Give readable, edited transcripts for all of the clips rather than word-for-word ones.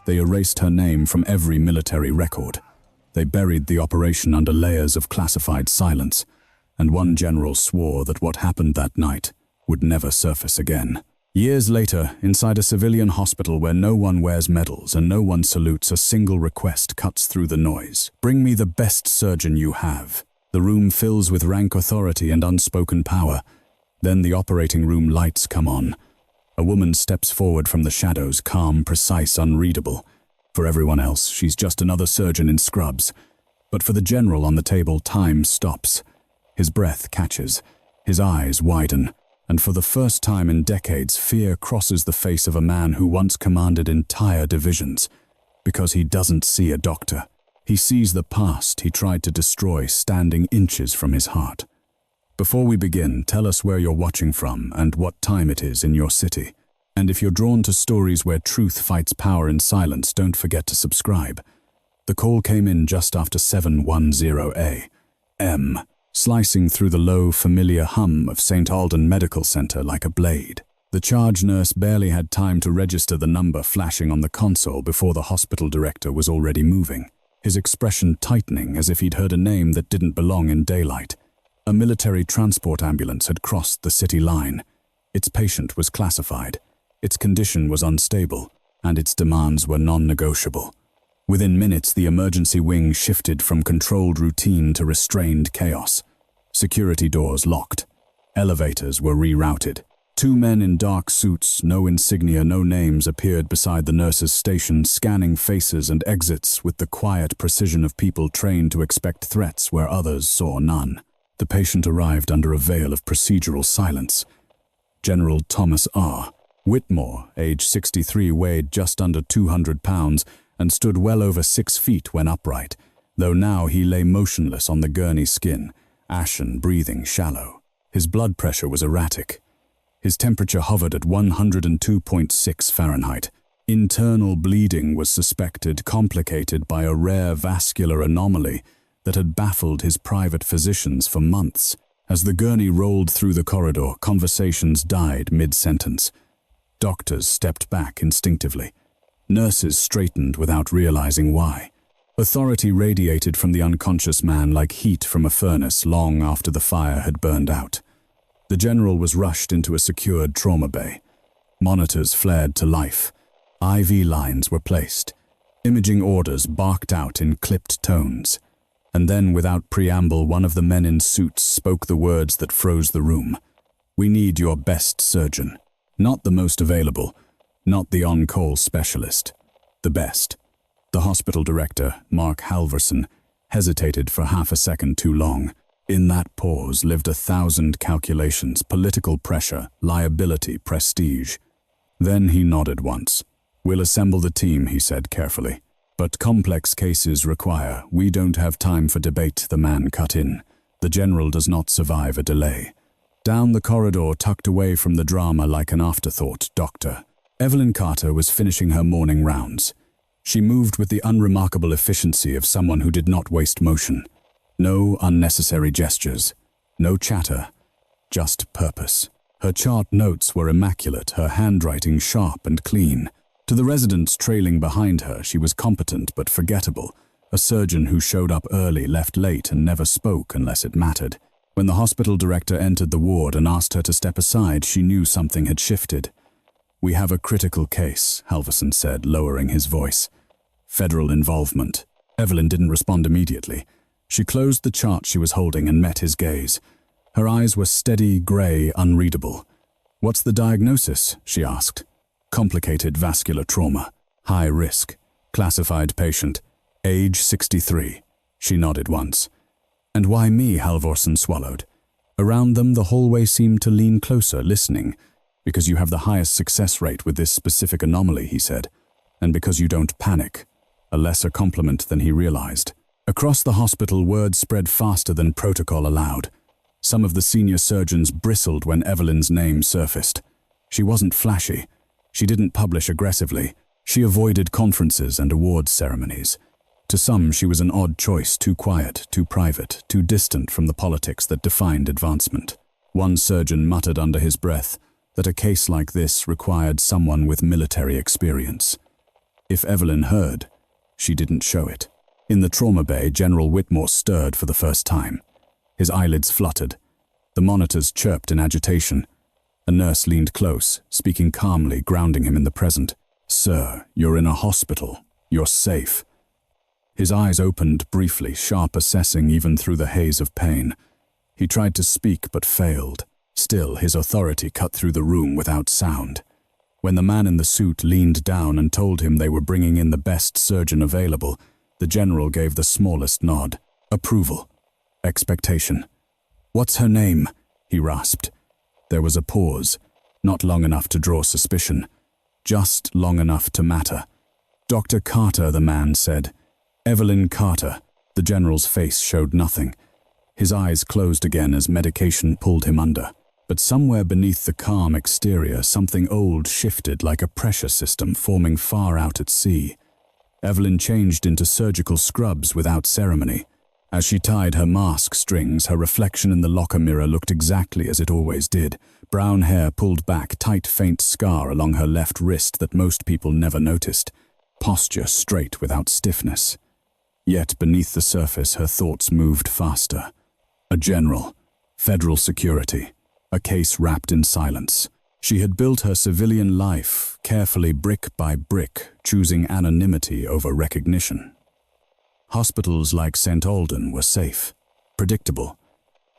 They erased her name from every military record. They buried the operation under layers of classified silence, and one general swore that what happened that night would never surface again. Years later, inside a civilian hospital where no one wears medals and no one salutes, a single request cuts through the noise. Bring me the best surgeon you have. The room fills with rank authority and unspoken power. Then the operating room lights come on. A woman steps forward from the shadows, calm, precise, unreadable. For everyone else, she's just another surgeon in scrubs. But for the general on the table, time stops. His breath catches. His eyes widen. And for the first time in decades, fear crosses the face of a man who once commanded entire divisions. Because he doesn't see a doctor. He sees the past he tried to destroy standing inches from his heart. Before we begin, tell us where you're watching from and what time it is in your city. And if you're drawn to stories where truth fights power in silence, don't forget to subscribe. The call came in just after 7:10 a.m., slicing through the low, familiar hum of St. Alden Medical Center like a blade. The charge nurse barely had time to register the number flashing on the console before the hospital director was already moving, his expression tightening as if he'd heard a name that didn't belong in daylight. A military transport ambulance had crossed the city line. Its patient was classified. Its condition was unstable, and its demands were non-negotiable. Within minutes, the emergency wing shifted from controlled routine to restrained chaos. Security doors locked. Elevators were rerouted. Two men in dark suits, no insignia, no names, appeared beside the nurse's station, scanning faces and exits with the quiet precision of people trained to expect threats where others saw none. The patient arrived under a veil of procedural silence. General Thomas R. Whitmore, age 63, weighed just under 200 pounds and stood well over 6 feet when upright, though now he lay motionless on the gurney skin, ashen, breathing shallow. His blood pressure was erratic. His temperature hovered at 102.6 Fahrenheit. Internal bleeding was suspected, complicated by a rare vascular anomaly that had baffled his private physicians for months. As the gurney rolled through the corridor, conversations died mid-sentence. Doctors stepped back instinctively. Nurses straightened without realizing why. Authority radiated from the unconscious man like heat from a furnace long after the fire had burned out. The general was rushed into a secured trauma bay. Monitors flared to life. IV lines were placed. Imaging orders barked out in clipped tones. And then, without preamble, one of the men in suits spoke the words that froze the room. "We need your best surgeon. Not the most available, not the on-call specialist. The best." The hospital director, Mark Halverson, hesitated for half a second too long. In that pause lived 1,000 calculations, political pressure, liability, prestige. Then he nodded once. "We'll assemble the team," he said carefully. "But complex cases require. We don't have time for debate," the man cut in. "The general does not survive a delay." Down the corridor, tucked away from the drama like an afterthought, Dr. Evelyn Carter was finishing her morning rounds. She moved with the unremarkable efficiency of someone who did not waste motion. No unnecessary gestures, no chatter, just purpose. Her chart notes were immaculate, her handwriting sharp and clean. To the residents trailing behind her, she was competent but forgettable, a surgeon who showed up early, left late, and never spoke unless it mattered. When the hospital director entered the ward and asked her to step aside, she knew something had shifted. "We have a critical case," Halverson said, lowering his voice. "Federal involvement." Evelyn didn't respond immediately. She closed the chart she was holding and met his gaze. Her eyes were steady, gray, unreadable. "What's the diagnosis?" she asked. "Complicated vascular trauma. High risk. Classified patient. Age 63. She nodded once. "And why me?" Halvorsen swallowed. Around them, the hallway seemed to lean closer, listening. "Because you have the highest success rate with this specific anomaly," he said. "And because you don't panic." A lesser compliment than he realized. Across the hospital, word spread faster than protocol allowed. Some of the senior surgeons bristled when Evelyn's name surfaced. She wasn't flashy. She didn't publish aggressively. She avoided conferences and awards ceremonies. To some, she was an odd choice, too quiet, too private, too distant from the politics that defined advancement. One surgeon muttered under his breath that a case like this required someone with military experience. If Evelyn heard, she didn't show it. In the trauma bay, General Whitmore stirred for the first time. His eyelids fluttered. The monitors chirped in agitation. A nurse leaned close, speaking calmly, grounding him in the present. "Sir, you're in a hospital. You're safe." His eyes opened briefly, sharp assessing even through the haze of pain. He tried to speak but failed. Still, his authority cut through the room without sound. When the man in the suit leaned down and told him they were bringing in the best surgeon available, the general gave the smallest nod. Approval. Expectation. "What's her name?" he rasped. There was a pause, not long enough to draw suspicion, just long enough to matter. "Dr. Carter," the man said. "Evelyn Carter." The general's face showed nothing. His eyes closed again as medication pulled him under. But somewhere beneath the calm exterior, something old shifted like a pressure system forming far out at sea. Evelyn changed into surgical scrubs without ceremony. As she tied her mask strings, her reflection in the locker mirror looked exactly as it always did. Brown hair pulled back, tight faint scar along her left wrist that most people never noticed. Posture straight without stiffness. Yet beneath the surface, her thoughts moved faster. A general, federal security, a case wrapped in silence. She had built her civilian life, carefully brick by brick, choosing anonymity over recognition. Hospitals like St. Alden were safe, predictable.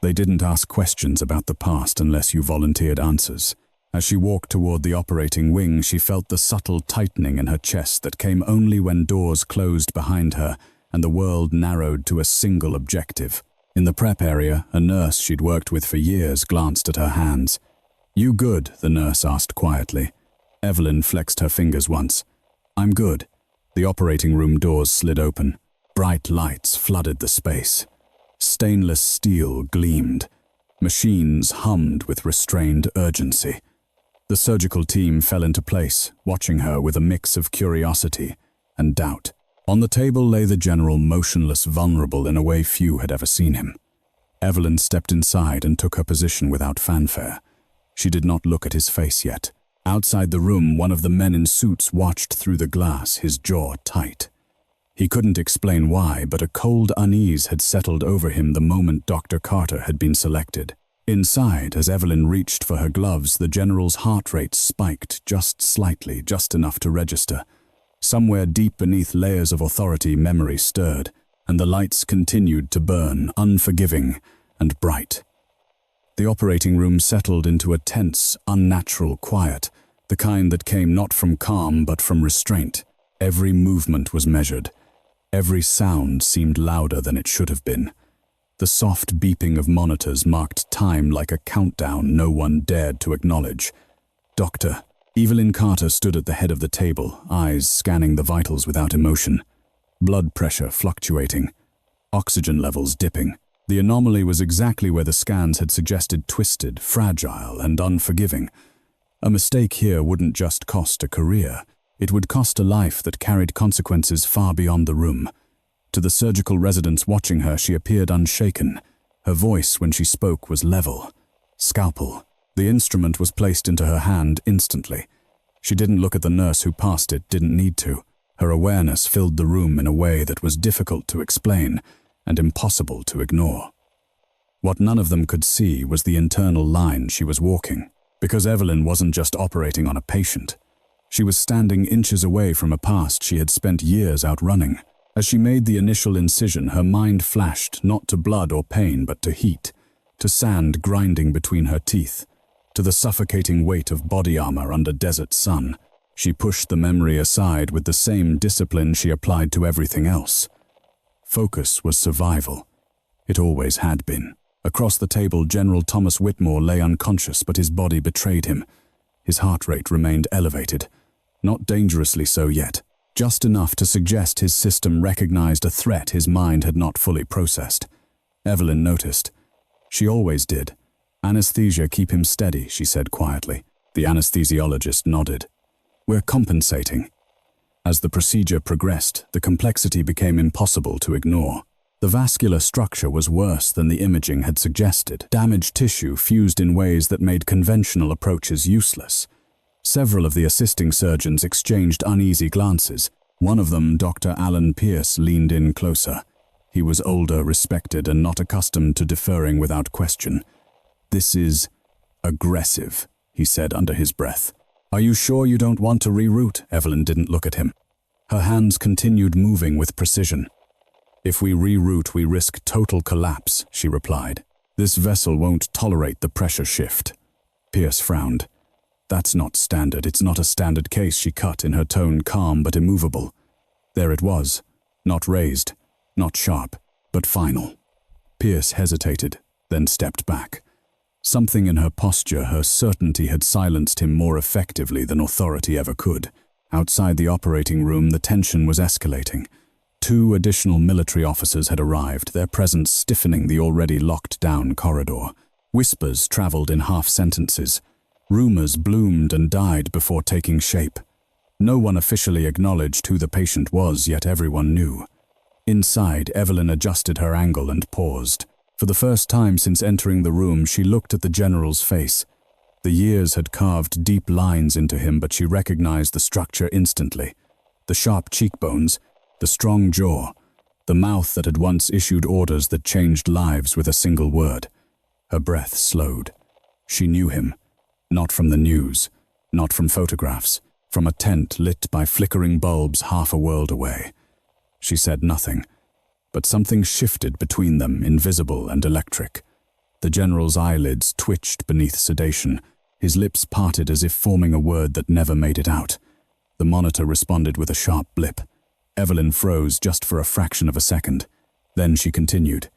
They didn't ask questions about the past unless you volunteered answers. As she walked toward the operating wing, she felt the subtle tightening in her chest that came only when doors closed behind her and the world narrowed to a single objective. In the prep area, a nurse she'd worked with for years glanced at her hands. "You good?" the nurse asked quietly. Evelyn flexed her fingers once. "I'm good." The operating room doors slid open. Bright lights flooded the space. Stainless steel gleamed. Machines hummed with restrained urgency. The surgical team fell into place, watching her with a mix of curiosity and doubt. On the table lay the general, motionless, vulnerable in a way few had ever seen him. Evelyn stepped inside and took her position without fanfare. She did not look at his face yet. Outside the room, one of the men in suits watched through the glass, his jaw tight. He couldn't explain why, but a cold unease had settled over him the moment Dr. Carter had been selected. Inside, as Evelyn reached for her gloves, the general's heart rate spiked just slightly, just enough to register. Somewhere deep beneath layers of authority, memory stirred, and the lights continued to burn, unforgiving and bright. The operating room settled into a tense, unnatural quiet, the kind that came not from calm but from restraint. Every movement was measured. Every sound seemed louder than it should have been. The soft beeping of monitors marked time like a countdown no one dared to acknowledge. "Doctor." Evelyn Carter stood at the head of the table, eyes scanning the vitals without emotion. Blood pressure fluctuating. Oxygen levels dipping. The anomaly was exactly where the scans had suggested, twisted, fragile, and unforgiving. A mistake here wouldn't just cost a career. It would cost a life that carried consequences far beyond the room. To the surgical residents watching her, she appeared unshaken. Her voice, when she spoke, was level. "Scalpel." The instrument was placed into her hand instantly. She didn't look at the nurse who passed it, didn't need to. Her awareness filled the room in a way that was difficult to explain and impossible to ignore. What none of them could see was the internal line she was walking, because Evelyn wasn't just operating on a patient. She was standing inches away from a past she had spent years outrunning. As she made the initial incision, her mind flashed not to blood or pain but to heat, to sand grinding between her teeth, to the suffocating weight of body armor under desert sun. She pushed the memory aside with the same discipline she applied to everything else. Focus was survival. It always had been. Across the table, General Thomas Whitmore lay unconscious, but his body betrayed him. His heart rate remained elevated. Not dangerously so yet, just enough to suggest his system recognized a threat his mind had not fully processed. Evelyn noticed. She always did. "Anesthesia, keep him steady," she said quietly. The anesthesiologist nodded. "We're compensating." As the procedure progressed, the complexity became impossible to ignore. The vascular structure was worse than the imaging had suggested. Damaged tissue fused in ways that made conventional approaches useless. Several of the assisting surgeons exchanged uneasy glances. One of them, Dr. Alan Pierce, leaned in closer. He was older, respected, and not accustomed to deferring without question. "This is aggressive," he said under his breath. "Are you sure you don't want to reroute?" Evelyn didn't look at him. Her hands continued moving with precision. "If we reroute, we risk total collapse," she replied. "This vessel won't tolerate the pressure shift." Pierce frowned. "That's not standard. It's not a standard case," she cut, in her tone calm but immovable. There it was, not raised, not sharp, but final. Pierce hesitated, then stepped back. Something in her posture, her certainty, had silenced him more effectively than authority ever could. Outside the operating room, the tension was escalating. 2 additional military officers had arrived, their presence stiffening the already locked-down corridor. Whispers traveled in half-sentences. Rumors bloomed and died before taking shape. No one officially acknowledged who the patient was, yet everyone knew. Inside, Evelyn adjusted her angle and paused. For the first time since entering the room, she looked at the general's face. The years had carved deep lines into him, but she recognized the structure instantly. The sharp cheekbones, the strong jaw, the mouth that had once issued orders that changed lives with a single word. Her breath slowed. She knew him. Not from the news, not from photographs, from a tent lit by flickering bulbs half a world away. She said nothing, but something shifted between them, invisible and electric. The general's eyelids twitched beneath sedation, his lips parted as if forming a word that never made it out. The monitor responded with a sharp blip. Evelyn froze just for a fraction of a second. Then she continued.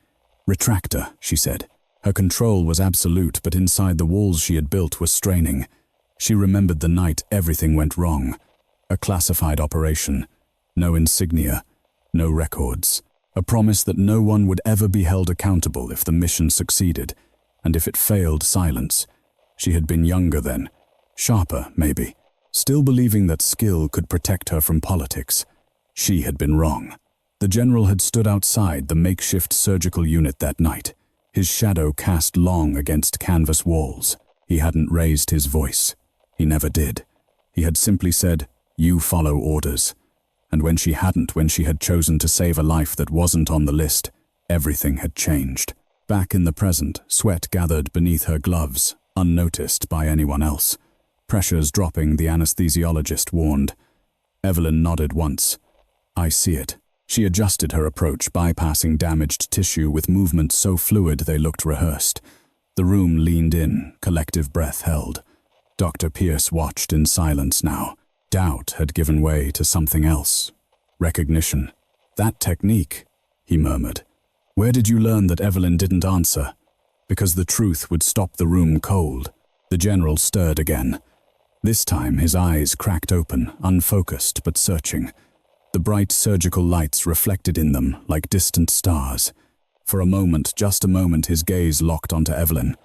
"Retractor," she said. Her control was absolute, but inside the walls she had built were straining. She remembered the night everything went wrong. A classified operation. No insignia. No records. A promise that no one would ever be held accountable if the mission succeeded, and if it failed, silence. She had been younger then. Sharper, maybe. Still believing that skill could protect her from politics. She had been wrong. The general had stood outside the makeshift surgical unit that night, his shadow cast long against canvas walls. He hadn't raised his voice. He never did. He had simply said, "You follow orders." And when she hadn't, when she had chosen to save a life that wasn't on the list, everything had changed. Back in the present, sweat gathered beneath her gloves, unnoticed by anyone else. Pressures dropping, the anesthesiologist warned. Evelyn nodded once. "I see it." She adjusted her approach, bypassing damaged tissue with movements so fluid they looked rehearsed. The room leaned in, collective breath held. Dr. Pierce watched in silence now. Doubt had given way to something else. Recognition. "That technique," he murmured. "Where did you learn that?" Evelyn didn't answer. Because the truth would stop the room cold. The general stirred again. This time his eyes cracked open, unfocused but searching. The bright surgical lights reflected in them like distant stars. For a moment, just a moment, his gaze locked onto Evelyn.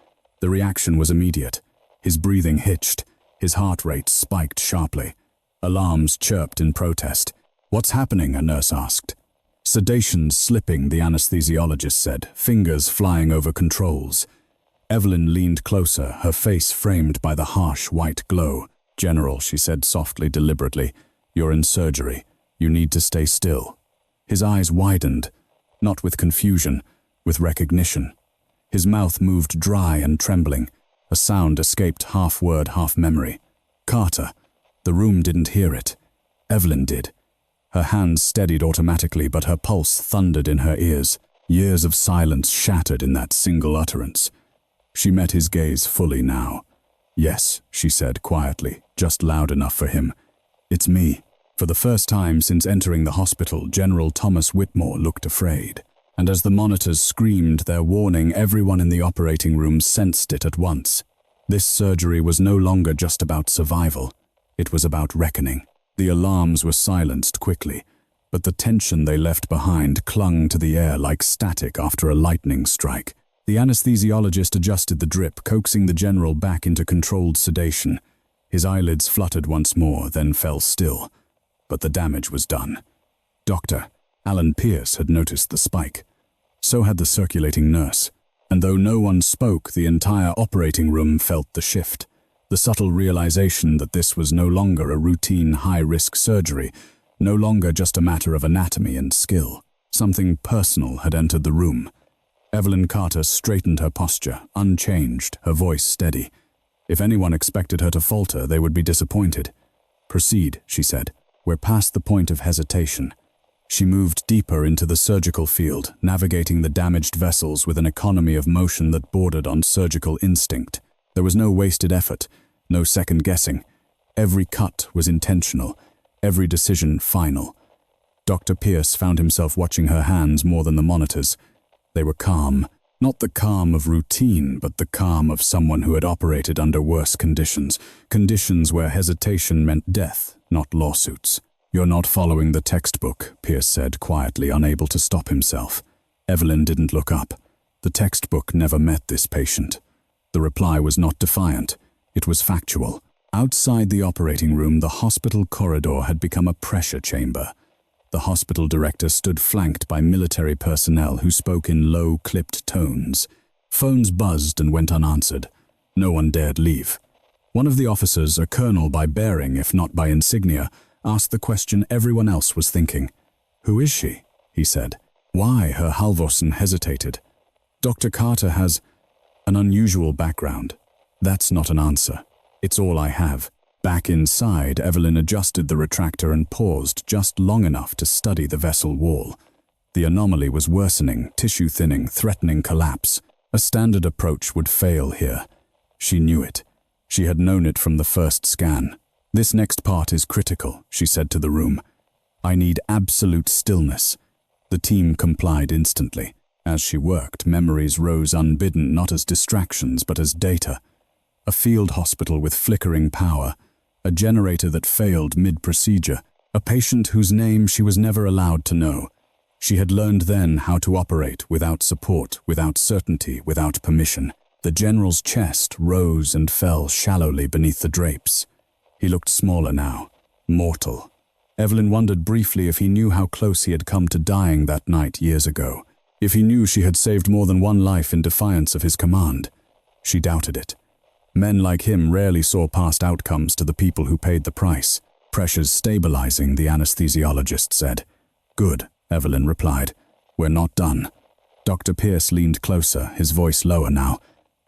The reaction was immediate. His breathing hitched. His heart rate spiked sharply. Alarms chirped in protest. "What's happening?" a nurse asked. "Sedation's slipping," the anesthesiologist said, fingers flying over controls. Evelyn leaned closer, her face framed by the harsh white glow. "General," she said softly, deliberately, "you're in surgery. You need to stay still." His eyes widened, not with confusion, with recognition. His mouth moved dry and trembling. A sound escaped, half word, half memory. "Carter." The room didn't hear it. Evelyn did. Her hands steadied automatically, but her pulse thundered in her ears. Years of silence shattered in that single utterance. She met his gaze fully now. "Yes," she said quietly, just loud enough for him. "It's me." For the first time since entering the hospital, General Thomas Whitmore looked afraid. And as the monitors screamed their warning, everyone in the operating room sensed it at once. This surgery was no longer just about survival. It was about reckoning. The alarms were silenced quickly, but the tension they left behind clung to the air like static after a lightning strike. The anesthesiologist adjusted the drip, coaxing the general back into controlled sedation. His eyelids fluttered once more, then fell still. But the damage was done. Dr. Alan Pierce had noticed the spike. So had the circulating nurse. And though no one spoke, the entire operating room felt the shift. The subtle realization that this was no longer a routine high-risk surgery, No longer just a matter of anatomy and skill. Something personal had entered the room. Evelyn Carter straightened her posture, unchanged, her voice steady. If anyone expected her to falter, they would be disappointed. "Proceed," she said. "We're past the point of hesitation." She moved deeper into the surgical field, navigating the damaged vessels with an economy of motion that bordered on surgical instinct. There was no wasted effort, no second guessing. Every cut was intentional, every decision final. Dr. Pierce found himself watching her hands more than the monitors. They were calm, not the calm of routine, but the calm of someone who had operated under worse conditions, conditions where hesitation meant death, not lawsuits. "You're not following the textbook," Pierce said quietly, unable to stop himself. Evelyn didn't look up. The textbook never met this patient. The reply was not defiant. It was factual. Outside the operating room, the hospital corridor had become a pressure chamber. The hospital director stood flanked by military personnel who spoke in low, clipped tones. Phones buzzed and went unanswered. No one dared leave. One of the officers, a colonel by bearing if not by insignia, asked the question everyone else was thinking. "Who is she?" he said. "Why?" Herr Halvorsen hesitated. "Dr. Carter has an unusual background." "That's not an answer. It's all I have." Back inside, Evelyn adjusted the retractor and paused just long enough to study the vessel wall. The anomaly was worsening, tissue thinning, threatening collapse. A standard approach would fail here. She knew it. She had known it from the first scan. "This next part is critical," she said to the room. "I need absolute stillness." The team complied instantly. As she worked, memories rose unbidden, not as distractions, but as data. A field hospital with flickering power, a generator that failed mid-procedure, a patient whose name she was never allowed to know. She had learned then how to operate without support, without certainty, without permission. The general's chest rose and fell shallowly beneath the drapes. He looked smaller now, mortal. Evelyn wondered briefly if he knew how close he had come to dying that night years ago, if he knew she had saved more than one life in defiance of his command. She doubted it. Men like him rarely saw past outcomes to the people who paid the price. "Pressure's stabilizing," the anesthesiologist said. "Good," Evelyn replied. "We're not done." Dr. Pierce leaned closer, his voice lower now.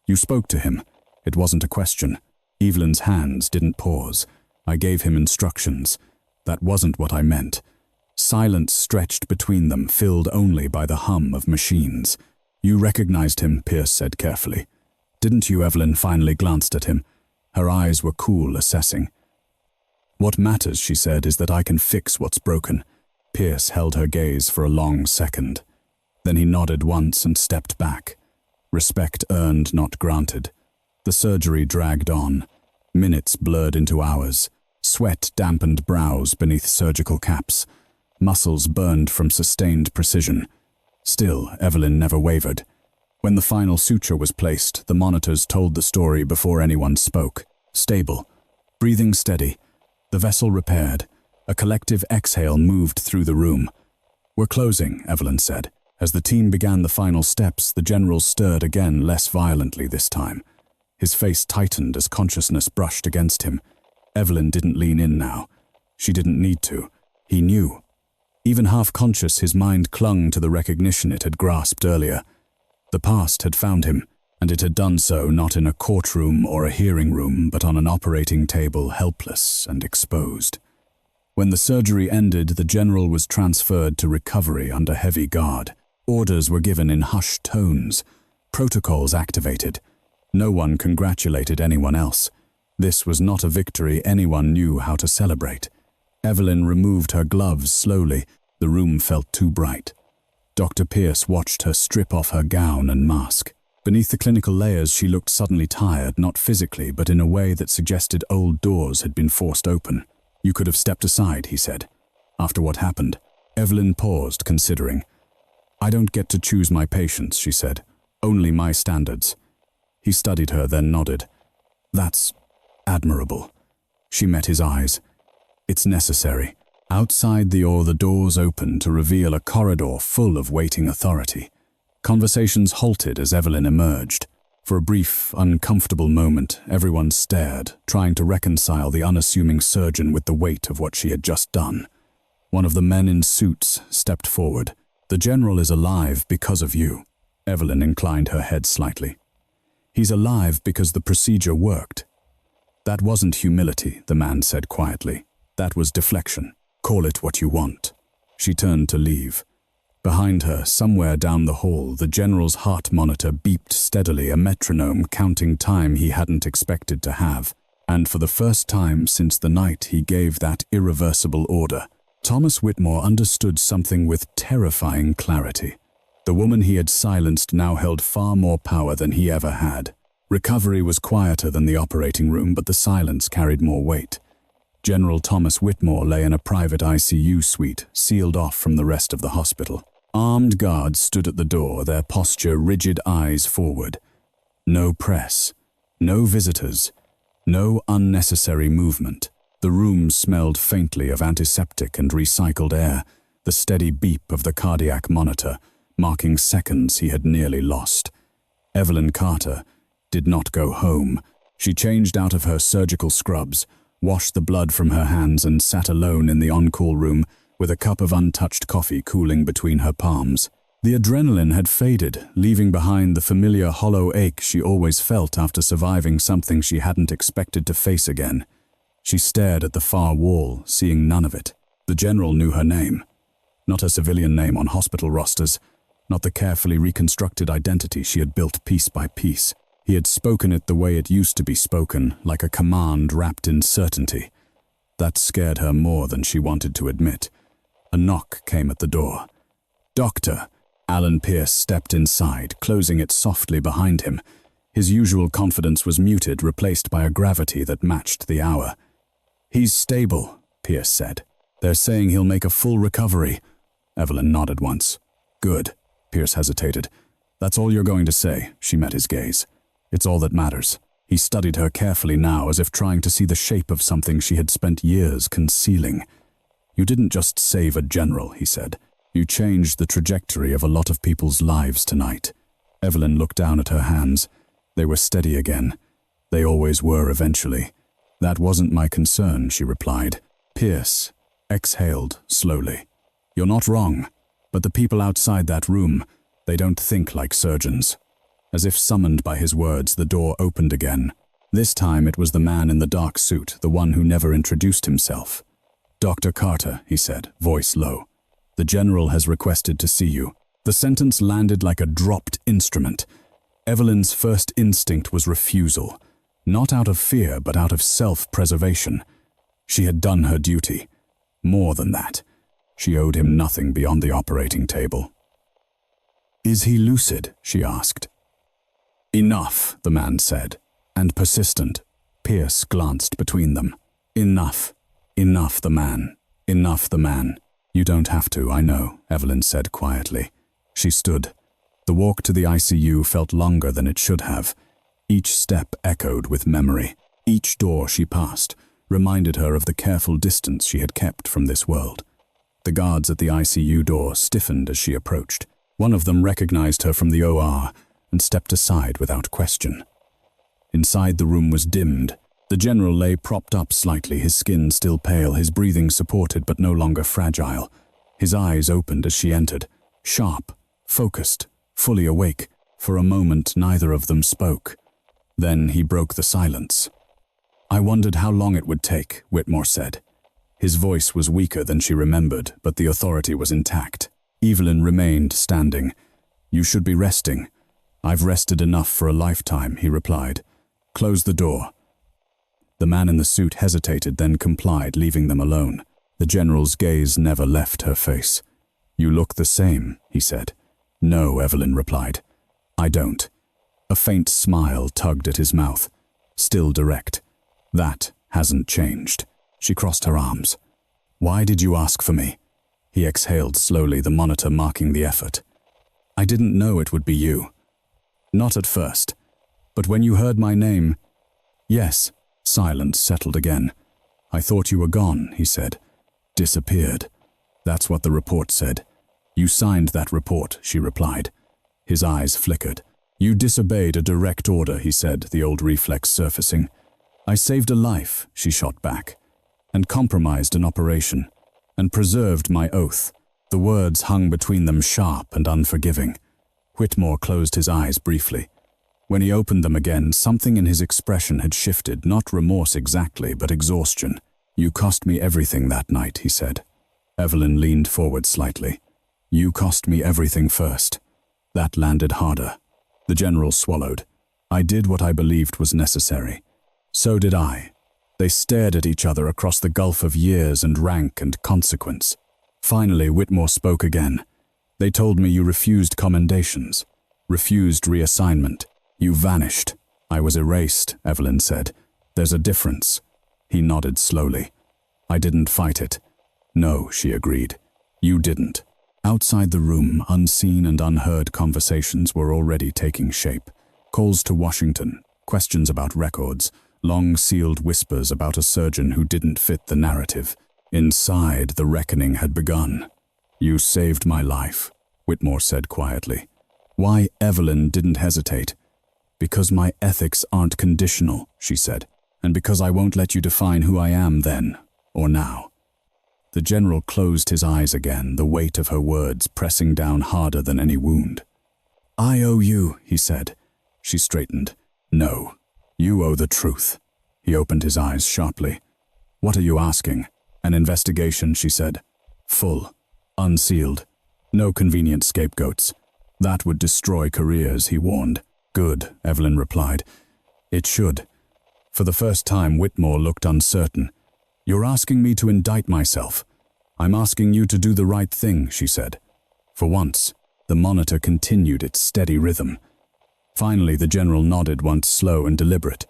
"You spoke to him. It wasn't a question." Evelyn's hands didn't pause. "I gave him instructions. That wasn't what I meant." Silence stretched between them, filled only by the hum of machines. "You recognized him," Pierce said carefully. "Didn't you?" Evelyn finally glanced at him. Her eyes were cool, assessing. "What matters," she said, "is that I can fix what's broken." Pierce held her gaze for a long second. Then he nodded once and stepped back. Respect earned, not granted. The surgery dragged on. Minutes blurred into hours. Sweat dampened brows beneath surgical caps. Muscles burned from sustained precision. Still, Evelyn never wavered. When the final suture was placed, the monitors told the story before anyone spoke. Stable. Breathing steady. The vessel repaired. A collective exhale moved through the room. "We're closing," Evelyn said. As the team began the final steps, the general stirred again, less violently this time. His face tightened as consciousness brushed against him. Evelyn didn't lean in now. She didn't need to. He knew. Even half-conscious, his mind clung to the recognition it had grasped earlier. The past had found him, and it had done so not in a courtroom or a hearing room, but on an operating table, helpless and exposed. When the surgery ended, the general was transferred to recovery under heavy guard. Orders were given in hushed tones. Protocols activated. No one congratulated anyone else. This was not a victory anyone knew how to celebrate. Evelyn removed her gloves slowly. The room felt too bright. Dr. Pierce watched her strip off her gown and mask. Beneath the clinical layers, she looked suddenly tired, not physically, but in a way that suggested old doors had been forced open. "You could have stepped aside," he said. "After what happened." Evelyn paused, considering. "I don't get to choose my patients," she said. "Only my standards." He studied her, then nodded. "That's admirable." She met his eyes. "It's necessary." Outside the doors opened to reveal a corridor full of waiting authority. Conversations halted as Evelyn emerged. For a brief, uncomfortable moment, everyone stared, trying to reconcile the unassuming surgeon with the weight of what she had just done. One of the men in suits stepped forward. "The general is alive because of you." Evelyn inclined her head slightly. "He's alive because the procedure worked." "That wasn't humility," the man said quietly. "That was deflection. Call it what you want." She turned to leave. Behind her, somewhere down the hall, the general's heart monitor beeped steadily, a metronome counting time he hadn't expected to have. And for the first time since the night he gave that irreversible order, Thomas Whitmore understood something with terrifying clarity. The woman he had silenced now held far more power than he ever had. Recovery was quieter than the operating room, but the silence carried more weight. General Thomas Whitmore lay in a private ICU suite, sealed off from the rest of the hospital. Armed guards stood at the door, their posture rigid, eyes forward. No press, no visitors, no unnecessary movement. The room smelled faintly of antiseptic and recycled air, the steady beep of the cardiac monitor, marking seconds he had nearly lost. Evelyn Carter did not go home. She changed out of her surgical scrubs, washed the blood from her hands, and sat alone in the on-call room with a cup of untouched coffee cooling between her palms. The adrenaline had faded, leaving behind the familiar hollow ache she always felt after surviving something she hadn't expected to face again. She stared at the far wall, seeing none of it. The general knew her name. Not a civilian name on hospital rosters, not the carefully reconstructed identity she had built piece by piece. He had spoken it the way it used to be spoken, like a command wrapped in certainty. That scared her more than she wanted to admit. A knock came at the door. "Doctor!" Alan Pierce stepped inside, closing it softly behind him. His usual confidence was muted, replaced by a gravity that matched the hour. "He's stable," Pierce said. "They're saying he'll make a full recovery." Evelyn nodded once. "Good." Pierce hesitated. "That's all you're going to say," she met his gaze. "It's all that matters." He studied her carefully now, as if trying to see the shape of something she had spent years concealing. "You didn't just save a general," he said. "You changed the trajectory of a lot of people's lives tonight." Evelyn looked down at her hands. They were steady again. They always were eventually. "That wasn't my concern," she replied. Pierce exhaled slowly. "You're not wrong, but the people outside that room, they don't think like surgeons." As if summoned by his words, the door opened again. This time it was the man in the dark suit, the one who never introduced himself. "Dr. Carter," he said, voice low. "The general has requested to see you." The sentence landed like a dropped instrument. Evelyn's first instinct was refusal, not out of fear, but out of self-preservation. She had done her duty. More than that, she owed him nothing beyond the operating table. "Is he lucid?" she asked. "Enough," the man said, and persistent. Pierce glanced between them. "Enough. Enough, the man. Enough, the man." "You don't have to, I know," Evelyn said quietly. She stood. The walk to the ICU felt longer than it should have. Each step echoed with memory. Each door she passed reminded her of the careful distance she had kept from this world. The guards at the ICU door stiffened as she approached. One of them recognized her from the OR and stepped aside without question. Inside, the room was dimmed. The general lay propped up slightly, his skin still pale, his breathing supported but no longer fragile. His eyes opened as she entered, sharp, focused, fully awake. For a moment, neither of them spoke. Then he broke the silence. "I wondered how long it would take," Whitmore said. His voice was weaker than she remembered, but the authority was intact. Evelyn remained standing. "You should be resting." "I've rested enough for a lifetime," he replied. "Close the door." The man in the suit hesitated, then complied, leaving them alone. The general's gaze never left her face. "You look the same," he said. "No," Evelyn replied. "I don't." A faint smile tugged at his mouth. Still direct. "That hasn't changed." She crossed her arms. "Why did you ask for me?" He exhaled slowly, the monitor marking the effort. "I didn't know it would be you." "Not at first. But when you heard my name—" "Yes." Silence settled again. "I thought you were gone," he said. "Disappeared." "That's what the report said." "You signed that report," she replied. His eyes flickered. "You disobeyed a direct order," he said, the old reflex surfacing. "I saved a life," she shot back, "and compromised an operation. and preserved my oath. The words hung between them sharp and unforgiving. Whitmore closed his eyes briefly. When he opened them again, something in his expression had shifted, not remorse exactly, but exhaustion. "You cost me everything that night," he said. Evelyn leaned forward slightly. "You cost me everything first." That landed harder. The general swallowed. "I did what I believed was necessary." "So did I." They stared at each other across the gulf of years and rank and consequence. Finally, Whitmore spoke again. "They told me you refused commendations, refused reassignment. You vanished." "I was erased," Evelyn said. "There's a difference." He nodded slowly. "I didn't fight it." "No," she agreed. "You didn't." Outside the room, unseen and unheard conversations were already taking shape. Calls to Washington, questions about records, long-sealed whispers about a surgeon who didn't fit the narrative. Inside, the reckoning had begun. "You saved my life," Whitmore said quietly. Why Evelyn didn't hesitate. "Because my ethics aren't conditional," she said, "and because I won't let you define who I am then, or now." The general closed his eyes again, the weight of her words pressing down harder than any wound. "I owe you," he said. She straightened. "No, you owe the truth." He opened his eyes sharply. "What are you asking?" "An investigation," she said. "Full. Unsealed. No convenient scapegoats. That would destroy careers," he warned. "Good," Evelyn replied. "It should." For the first time, Whitmore looked uncertain. "You're asking me to indict myself." "I'm asking you to do the right thing," she said. For once, the monitor continued its steady rhythm. Finally, the general nodded once, slow and deliberate.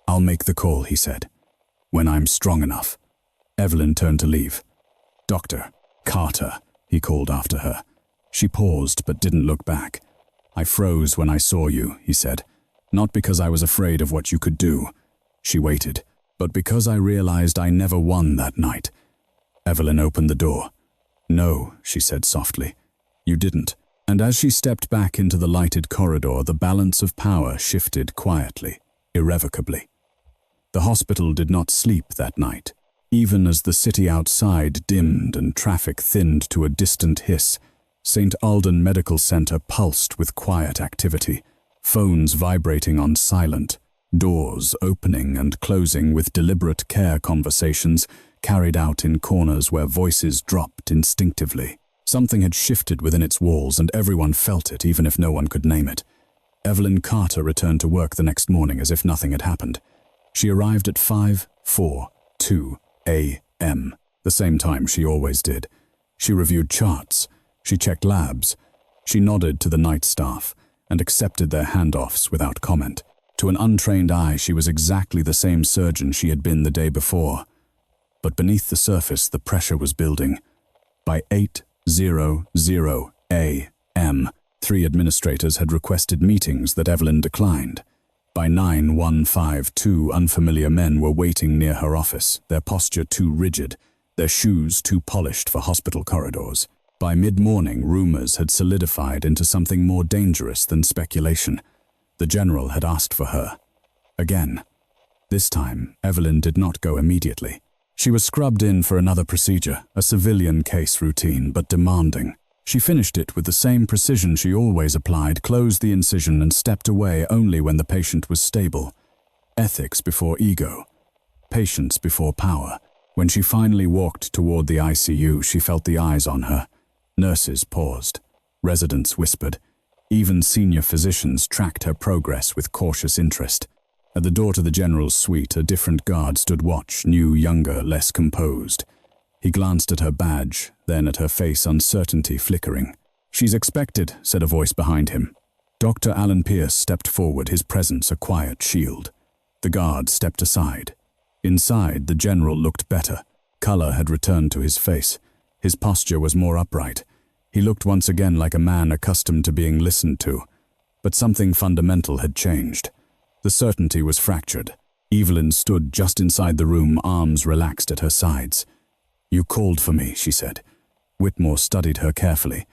"I'll make the call," he said. "When I'm strong enough." Evelyn turned to leave. "Dr. Carter," he called after her. She paused but didn't look back. "I froze when I saw you," he said. "Not because I was afraid of what you could do." She waited. "But because I realized I never won that night." Evelyn opened the door. "No," she said softly. "You didn't." And as she stepped back into the lighted corridor, the balance of power shifted quietly, irrevocably. The hospital did not sleep that night. Even as the city outside dimmed and traffic thinned to a distant hiss, St. Alden Medical Center pulsed with quiet activity, phones vibrating on silent, doors opening and closing with deliberate care, conversations carried out in corners where voices dropped instinctively. Something had shifted within its walls, and everyone felt it, even if no one could name it. Evelyn Carter returned to work the next morning as if nothing had happened. She arrived at 5:42 a.m., the same time she always did. She reviewed charts. She checked labs. She nodded to the night staff and accepted their handoffs without comment. To an untrained eye, she was exactly the same surgeon she had been the day before. But beneath the surface, the pressure was building. By 8:00 a.m., 3 administrators had requested meetings that Evelyn declined. By 9:15, 2 unfamiliar men were waiting near her office, their posture too rigid, their shoes too polished for hospital corridors. By mid-morning, rumors had solidified into something more dangerous than speculation. The general had asked for her. Again. This time, Evelyn did not go immediately. She was scrubbed in for another procedure, a civilian case routine, but demanding. She finished it with the same precision she always applied, closed the incision and stepped away only when the patient was stable. Ethics before ego. Patience before power. When she finally walked toward the ICU, she felt the eyes on her. Nurses paused. Residents whispered. Even senior physicians tracked her progress with cautious interest. At the door to the general's suite, a different guard stood watch, new, younger, less composed. He glanced at her badge, then at her face, uncertainty flickering. "She's expected," said a voice behind him. Dr. Alan Pierce stepped forward, his presence a quiet shield. The guard stepped aside. Inside, the general looked better. Color had returned to his face. His posture was more upright. He looked once again like a man accustomed to being listened to. But something fundamental had changed. The certainty was fractured. Evelyn stood just inside the room, arms relaxed at her sides. "You called for me," she said. Whitmore studied her carefully.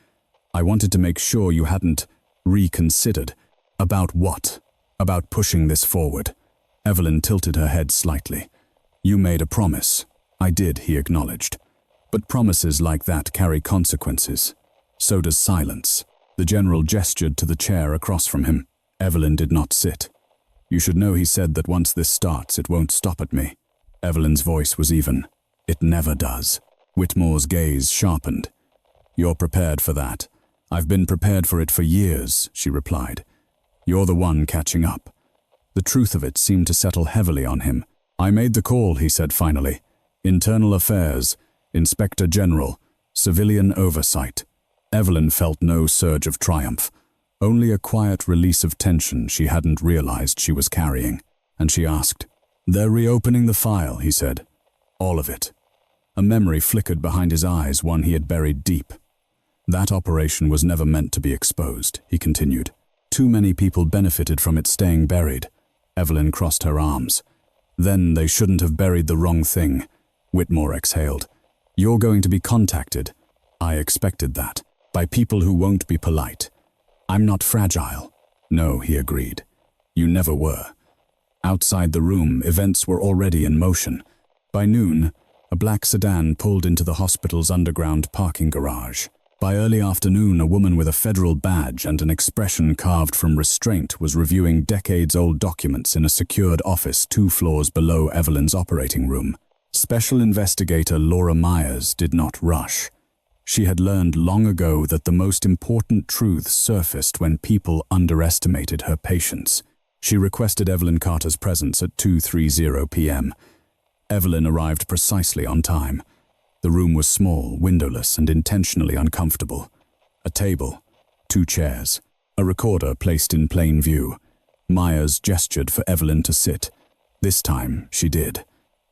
"I wanted to make sure you hadn't reconsidered." "About what?" "About pushing this forward." Evelyn tilted her head slightly. "You made a promise." "I did," he acknowledged. But promises like that carry consequences. So does silence. The general gestured to the chair across from him. Evelyn did not sit. "You should know," he said, "that once this starts, it won't stop at me." Evelyn's voice was even. "It never does." Whitmore's gaze sharpened. "You're prepared for that." "I've been prepared for it for years," she replied. "You're the one catching up." The truth of it seemed to settle heavily on him. "I made the call," he said finally. "Internal Affairs, Inspector General, Civilian Oversight." Evelyn felt no surge of triumph, only a quiet release of tension she hadn't realized she was carrying. And she asked, "They're reopening the file," he said. "All of it." A memory flickered behind his eyes, one he had buried deep. "That operation was never meant to be exposed," he continued. "Too many people benefited from it staying buried." Evelyn crossed her arms. "Then they shouldn't have buried the wrong thing." Whitmore exhaled. "You're going to be contacted." "I expected that. By people who won't be polite." "I'm not fragile." "No," he agreed. "You never were." Outside the room, events were already in motion. By noon, a black sedan pulled into the hospital's underground parking garage. By early afternoon, a woman with a federal badge and an expression carved from restraint was reviewing decades-old documents in a secured office 2 floors below Evelyn's operating room. Special investigator Laura Myers did not rush. She had learned long ago that the most important truths surfaced when people underestimated her patience. She requested Evelyn Carter's presence at 2:30 p.m. Evelyn arrived precisely on time. The room was small, windowless, and intentionally uncomfortable. A table, 2 chairs, a recorder placed in plain view. Myers gestured for Evelyn to sit. This time, she did.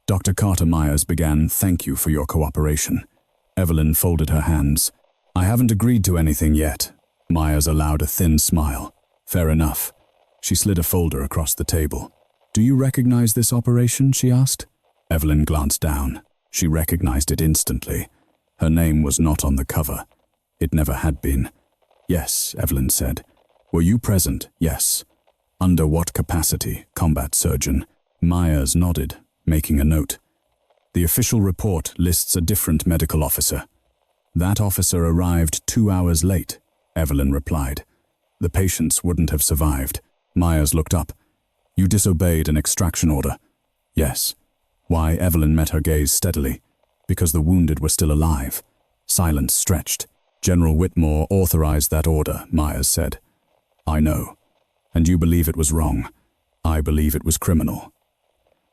Dr. Carter Myers began, "Thank you for your cooperation." Evelyn folded her hands. "I haven't agreed to anything yet." Myers allowed a thin smile. "Fair enough." She slid a folder across the table. "Do you recognize this operation?" she asked. Evelyn glanced down. She recognized it instantly. Her name was not on the cover. It never had been. "Yes," Evelyn said. "Were you present?" "Yes." "Under what capacity?" "Combat surgeon." Myers nodded, making a note. "The official report lists a different medical officer." "That officer arrived 2 hours late," Evelyn replied. "The patients wouldn't have survived." Myers looked up. "You disobeyed an extraction order." "Yes." "Why?" Evelyn met her gaze steadily. "Because the wounded were still alive." Silence stretched. "General Whitmore authorized that order," Myers said. "I know. And you believe it was wrong. I believe it was criminal."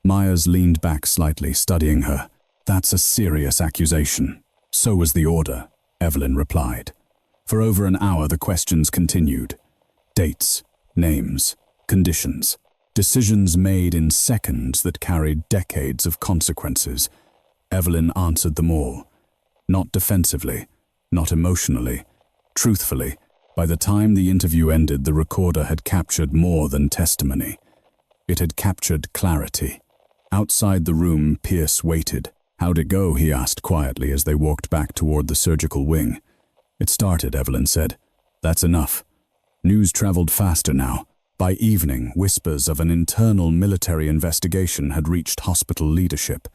Myers leaned back slightly, studying her. "That's a serious accusation." "So was the order," Evelyn replied. For over an hour the questions continued. Dates, names, conditions. Decisions made in seconds that carried decades of consequences. Evelyn answered them all. Not defensively, not emotionally, truthfully. By the time the interview ended, the recorder had captured more than testimony. It had captured clarity. Outside the room, Pierce waited. "How'd it go?" he asked quietly as they walked back toward the surgical wing. "It started," Evelyn said. "That's enough." News traveled faster now. By evening, whispers of an internal military investigation had reached hospital leadership.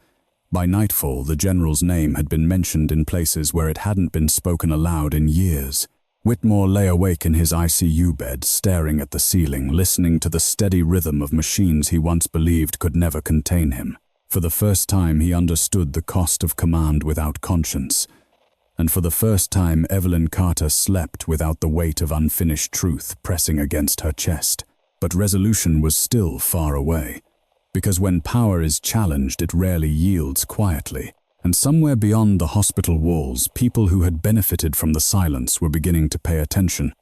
By nightfall, the general's name had been mentioned in places where it hadn't been spoken aloud in years. Whitmore lay awake in his ICU bed, staring at the ceiling, listening to the steady rhythm of machines he once believed could never contain him. For the first time, he understood the cost of command without conscience. And for the first time, Evelyn Carter slept without the weight of unfinished truth pressing against her chest. But resolution was still far away. Because when power is challenged, it rarely yields quietly. And somewhere beyond the hospital walls, people who had benefited from the silence were beginning to pay attention.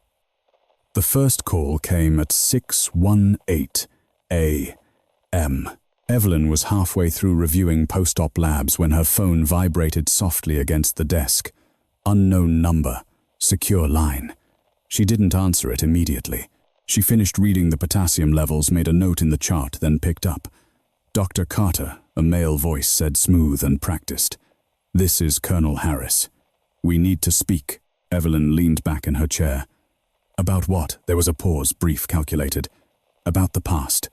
The first call came at 6:18 a.m. Evelyn was halfway through reviewing post-op labs when her phone vibrated softly against the desk. Unknown number, secure line. She didn't answer it immediately. She finished reading the potassium levels, made a note in the chart, then picked up. "Dr. Carter," a male voice said, smooth and practiced. "This is Colonel Harris. We need to speak." Evelyn leaned back in her chair. "About what?" There was a pause, brief, calculated. "About the past."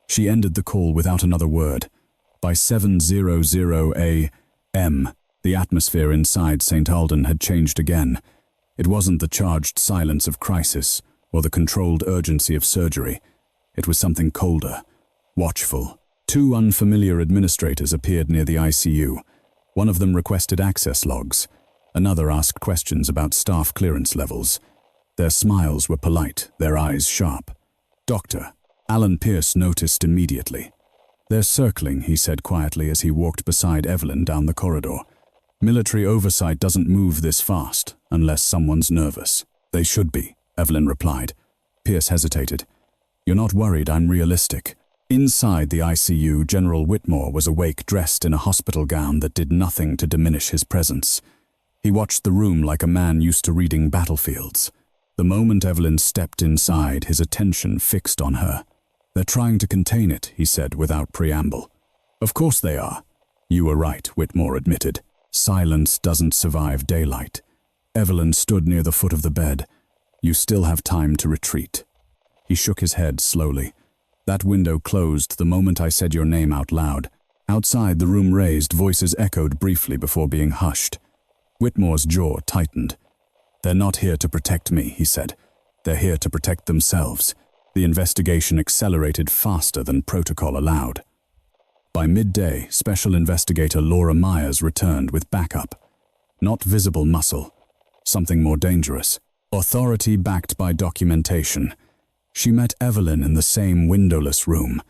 She ended the call without another word. By 7:00 a.m., The atmosphere inside St. Aldan had changed again. It wasn't the charged silence of crisis or the controlled urgency of surgery. It was something colder, watchful. Two unfamiliar administrators appeared near the ICU. One of them requested access logs. Another asked questions about staff clearance levels. Their smiles were polite, their eyes sharp. "Doctor," Alan Pierce noticed immediately. "They're circling," he said quietly as he walked beside Evelyn down the corridor. "Military oversight doesn't move this fast, unless someone's nervous." "They should be," Evelyn replied. Pierce hesitated. "You're not worried, I'm realistic." Inside the ICU, General Whitmore was awake, dressed in a hospital gown that did nothing to diminish his presence. He watched the room like a man used to reading battlefields. The moment Evelyn stepped inside, his attention fixed on her. "They're trying to contain it," he said without preamble. "Of course they are." "You were right," Whitmore admitted. "Silence doesn't survive daylight." Evelyn stood near the foot of the bed. "You still have time to retreat." He shook his head slowly. "That window closed the moment I said your name out loud." Outside, the room raised, voices echoed briefly before being hushed. Whitmore's jaw tightened. "They're not here to protect me," he said. "They're here to protect themselves." The investigation accelerated faster than protocol allowed. By midday, Special Investigator Laura Myers returned with backup. Not visible muscle, something more dangerous. Authority backed by documentation. She met Evelyn in the same windowless room.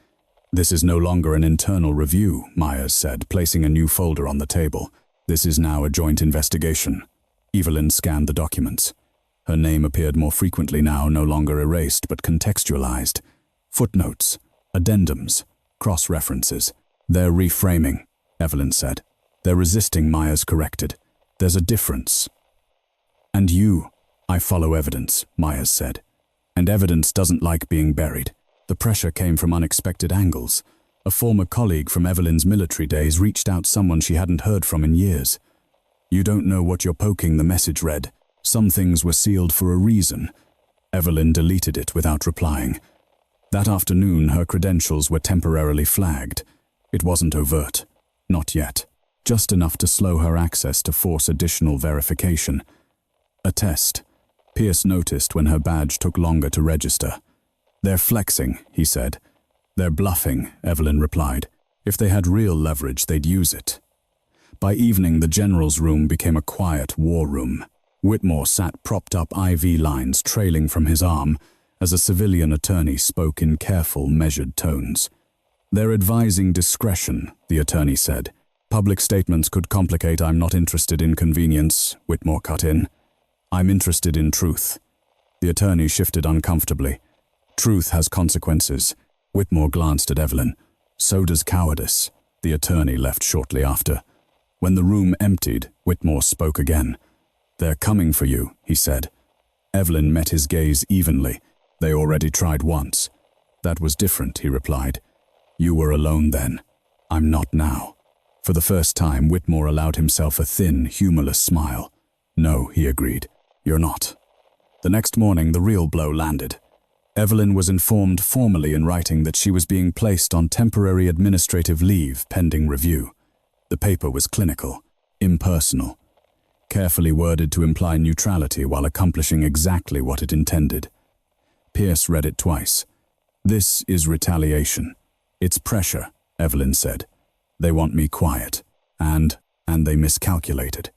"This is no longer an internal review," Myers said, placing a new folder on the table. "This is now a joint investigation." Evelyn scanned the documents. Her name appeared more frequently now, no longer erased but contextualized. Footnotes, addendums, cross-references. "They're reframing," Evelyn said. "They're resisting," Myers corrected. "There's a difference." "And you?" "I follow evidence," Myers said. "And evidence doesn't like being buried." The pressure came from unexpected angles. A former colleague from Evelyn's military days reached out, someone she hadn't heard from in years. "You don't know what you're poking," the message read. "Some things were sealed for a reason." Evelyn deleted it without replying. That afternoon, her credentials were temporarily flagged. It wasn't overt. Not yet. Just enough to slow her access to force additional verification. A test. Pierce noticed when her badge took longer to register. "They're flexing," he said. "They're bluffing," Evelyn replied. "If they had real leverage, they'd use it." By evening, the general's room became a quiet war room. Whitmore sat propped up, IV lines trailing from his arm, as a civilian attorney spoke in careful, measured tones. "They're advising discretion," the attorney said. "Public statements could complicate." "I'm not interested in convenience," Whitmore cut in. "I'm interested in truth." The attorney shifted uncomfortably. "Truth has consequences." Whitmore glanced at Evelyn. "So does cowardice." The attorney left shortly after. When the room emptied, Whitmore spoke again. "They're coming for you," he said. Evelyn met his gaze evenly. "They already tried once." "That was different," he replied. "You were alone then. I'm not now." For the first time, Whitmore allowed himself a thin, humorless smile. "No," he agreed. "You're not." The next morning, the real blow landed. Evelyn was informed formally in writing that she was being placed on temporary administrative leave pending review. The paper was clinical, impersonal, carefully worded to imply neutrality while accomplishing exactly what it intended. Pierce read it twice. "This is retaliation. It's pressure," Evelyn said. "They want me quiet, and they miscalculated."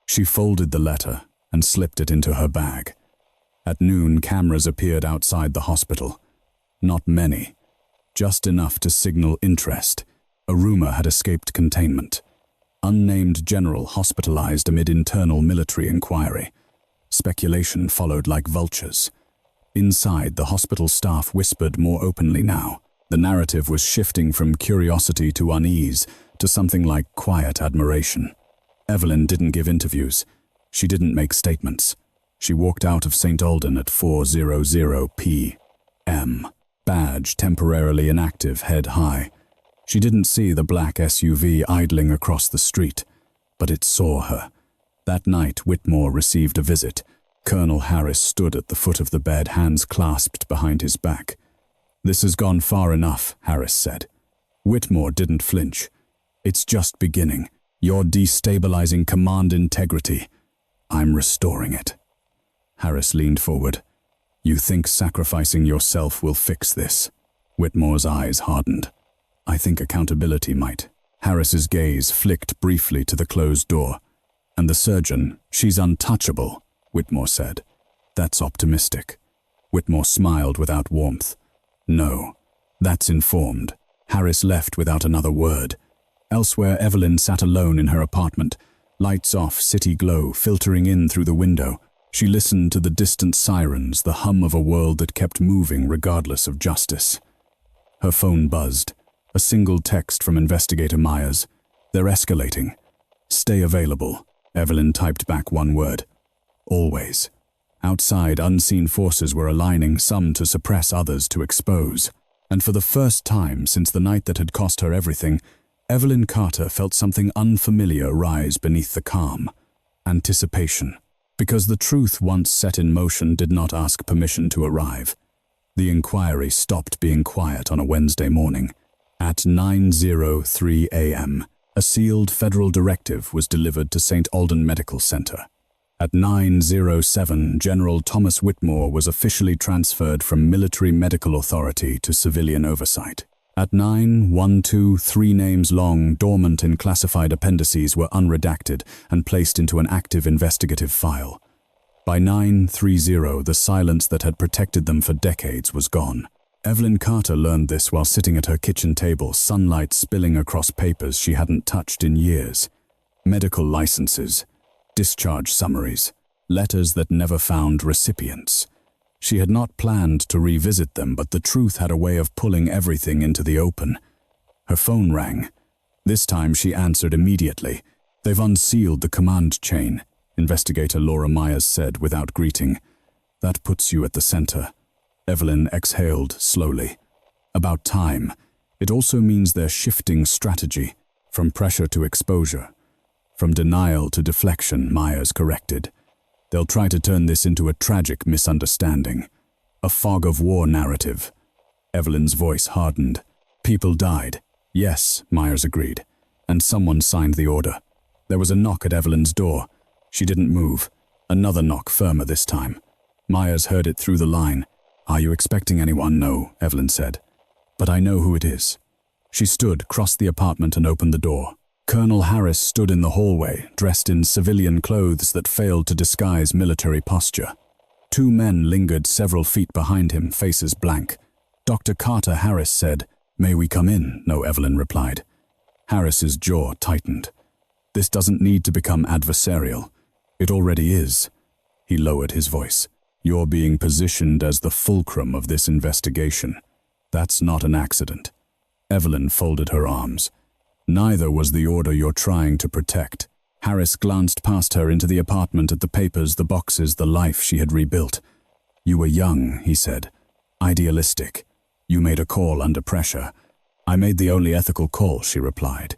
She folded the letter and slipped it into her bag. At noon, cameras appeared outside the hospital. Not many, just enough to signal interest. A rumor had escaped containment. Unnamed general hospitalized amid internal military inquiry. Speculation followed like vultures. Inside, the hospital staff whispered more openly now. The narrative was shifting from curiosity to unease to something like quiet admiration. Evelyn didn't give interviews. She didn't make statements. She walked out of St. Aldan at 4:00 p.m. Badge temporarily inactive, head high. She didn't see the black SUV idling across the street, but it saw her. That night, Whitmore received a visit. Colonel Harris stood at the foot of the bed, hands clasped behind his back. "This has gone far enough," Harris said. Whitmore didn't flinch. "It's just beginning." You're destabilizing command integrity. I'm restoring it. Harris leaned forward. You think sacrificing yourself will fix this? Whitmore's eyes hardened. I think accountability might. Harris's gaze flicked briefly to the closed door. And the surgeon, she's untouchable, Whitmore said. That's optimistic. Whitmore smiled without warmth. No, that's informed. Harris left without another word. Elsewhere, Evelyn sat alone in her apartment, lights off, city glow filtering in through the window. She listened to the distant sirens, the hum of a world that kept moving regardless of justice. Her phone buzzed. A single text from Investigator Myers. They're escalating. Stay available. Evelyn typed back one word. Always. Outside, unseen forces were aligning, some to suppress, others to expose. And for the first time since the night that had cost her everything, Evelyn Carter felt something unfamiliar rise beneath the calm. Anticipation. Because the truth once set in motion did not ask permission to arrive. The inquiry stopped being quiet on a Wednesday morning. At 9:03 a.m., a sealed federal directive was delivered to St. Alden Medical Center. At 9:07, General Thomas Whitmore was officially transferred from military medical authority to civilian oversight. At 9:12, 3 names long, dormant in classified appendices were unredacted and placed into an active investigative file. By 9:30, the silence that had protected them for decades was gone. Evelyn Carter learned this while sitting at her kitchen table, sunlight spilling across papers she hadn't touched in years. Medical licenses, discharge summaries, letters that never found recipients. She had not planned to revisit them, but the truth had a way of pulling everything into the open. Her phone rang. This time she answered immediately. They've unsealed the command chain, Investigator Laura Myers said without greeting. That puts you at the center. Evelyn exhaled slowly. About time. It also means they're shifting strategy, from pressure to exposure. From denial to deflection, Myers corrected. They'll try to turn this into a tragic misunderstanding. A fog of war narrative. Evelyn's voice hardened. People died. Yes, Myers agreed. And someone signed the order. There was a knock at Evelyn's door. She didn't move. Another knock, firmer this time. Myers heard it through the line. Are you expecting anyone? No, Evelyn said. But I know who it is. She stood, crossed the apartment and opened the door. Colonel Harris stood in the hallway, dressed in civilian clothes that failed to disguise military posture. 2 men lingered several feet behind him, faces blank. Dr. Carter Harris said, "May we come in?" No, Evelyn replied. Harris's jaw tightened. This doesn't need to become adversarial. It already is. He lowered his voice. You're being positioned as the fulcrum of this investigation. That's not an accident. Evelyn folded her arms. Neither was the order you're trying to protect. Harris glanced past her into the apartment at the papers, the boxes, the life she had rebuilt. You were young, he said. Idealistic. You made a call under pressure. I made the only ethical call, she replied.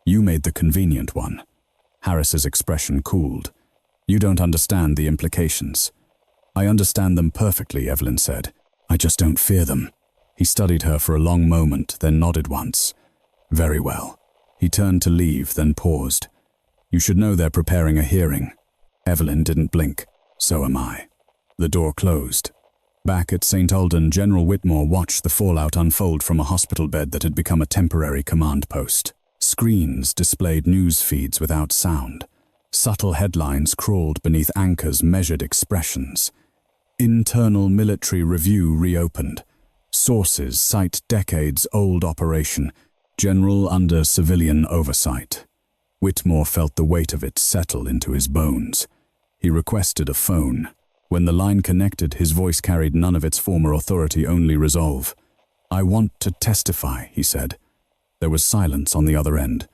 You made the convenient one. Harris's expression cooled. You don't understand the implications. I understand them perfectly, Evelyn said. I just don't fear them. He studied her for a long moment, then nodded once. Very well. He turned to leave, then paused. You should know they're preparing a hearing. Evelyn didn't blink. So am I. The door closed. Back at St. Alden, General Whitmore watched the fallout unfold from a hospital bed that had become a temporary command post. Screens displayed news feeds without sound. Subtle headlines crawled beneath anchors, measured expressions. Internal military review reopened. Sources cite decades-old operation. General under civilian oversight. Whitmore felt the weight of it settle into his bones. He requested a phone. When the line connected, his voice carried none of its former authority, only resolve. I want to testify, he said. There was silence on the other end.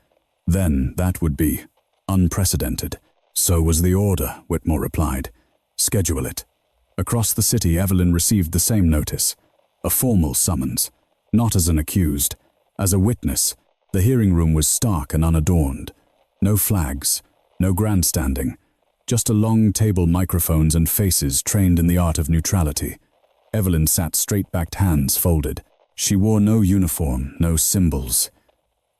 Then that would be unprecedented. So was the order, Whitmore replied. Schedule it. Across the city, Evelyn received the same notice. A formal summons. Not as an accused. As a witness. The hearing room was stark and unadorned. No flags. No grandstanding. Just a long table, microphones and faces trained in the art of neutrality. Evelyn sat straight-backed, hands folded. She wore no uniform, no symbols.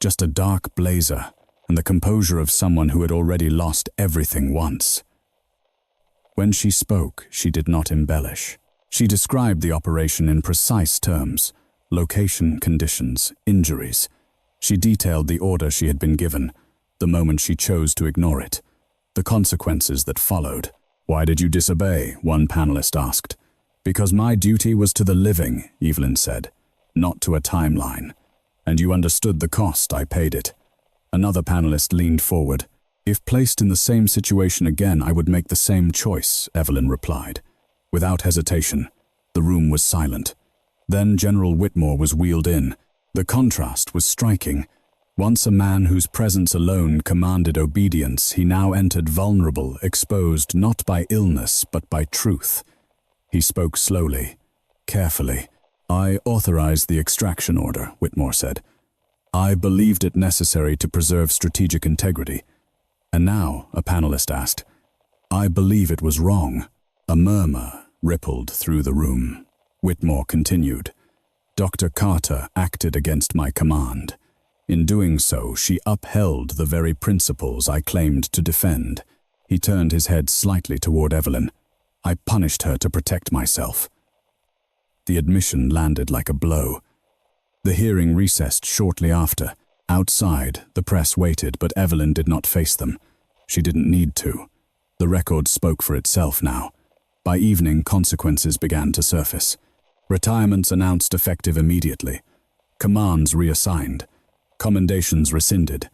Just a dark blazer, and the composure of someone who had already lost everything once. When she spoke, she did not embellish. She described the operation in precise terms: location, conditions, injuries. She detailed the order she had been given, the moment she chose to ignore it, the consequences that followed. "Why did you disobey?" one panelist asked. "Because my duty was to the living," Evelyn said, "not to a timeline. And you understood the cost, I paid it." Another panelist leaned forward. "If placed in the same situation again, I would make the same choice," Evelyn replied. Without hesitation, the room was silent. Then General Whitmore was wheeled in. The contrast was striking. Once a man whose presence alone commanded obedience, he now entered vulnerable, exposed not by illness but by truth. He spoke slowly, carefully. "I authorized the extraction order," Whitmore said. "I believed it necessary to preserve strategic integrity." "And now," a panelist asked, "I believe it was wrong." A murmur rippled through the room. Whitmore continued, "Dr. Carter acted against my command. In doing so, she upheld the very principles I claimed to defend." He turned his head slightly toward Evelyn. "I punished her to protect myself." The admission landed like a blow. The hearing recessed shortly after. Outside, the press waited, but Evelyn did not face them. She didn't need to. The record spoke for itself now. By evening, consequences began to surface. Retirements announced effective immediately. Commands reassigned. Commendations rescinded.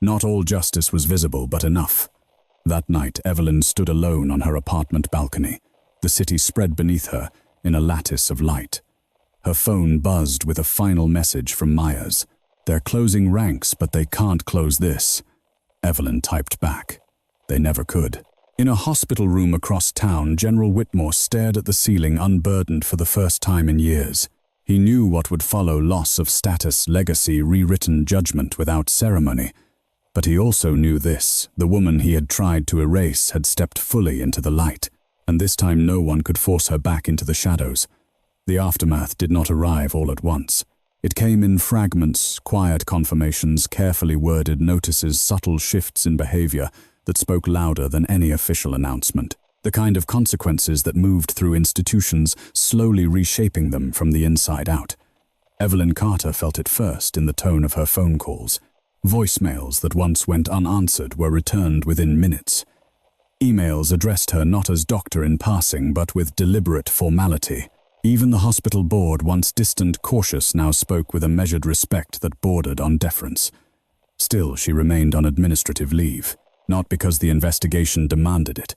Not all justice was visible, but enough. That night, Evelyn stood alone on her apartment balcony. The city spread beneath her in a lattice of light. Her phone buzzed with a final message from Myers. "They're closing ranks, but they can't close this." Evelyn typed back. They never could. In a hospital room across town, General Whitmore stared at the ceiling, unburdened for the first time in years. He knew what would follow: loss of status, legacy, rewritten judgment without ceremony. But he also knew this: the woman he had tried to erase had stepped fully into the light, and this time no one could force her back into the shadows. The aftermath did not arrive all at once. It came in fragments, quiet confirmations, carefully worded notices, subtle shifts in behavior that spoke louder than any official announcement. The kind of consequences that moved through institutions, slowly reshaping them from the inside out. Evelyn Carter felt it first in the tone of her phone calls. Voicemails that once went unanswered were returned within minutes. Emails addressed her not as doctor in passing, but with deliberate formality. Even the hospital board, once distant, cautious, now spoke with a measured respect that bordered on deference. Still, she remained on administrative leave, not because the investigation demanded it,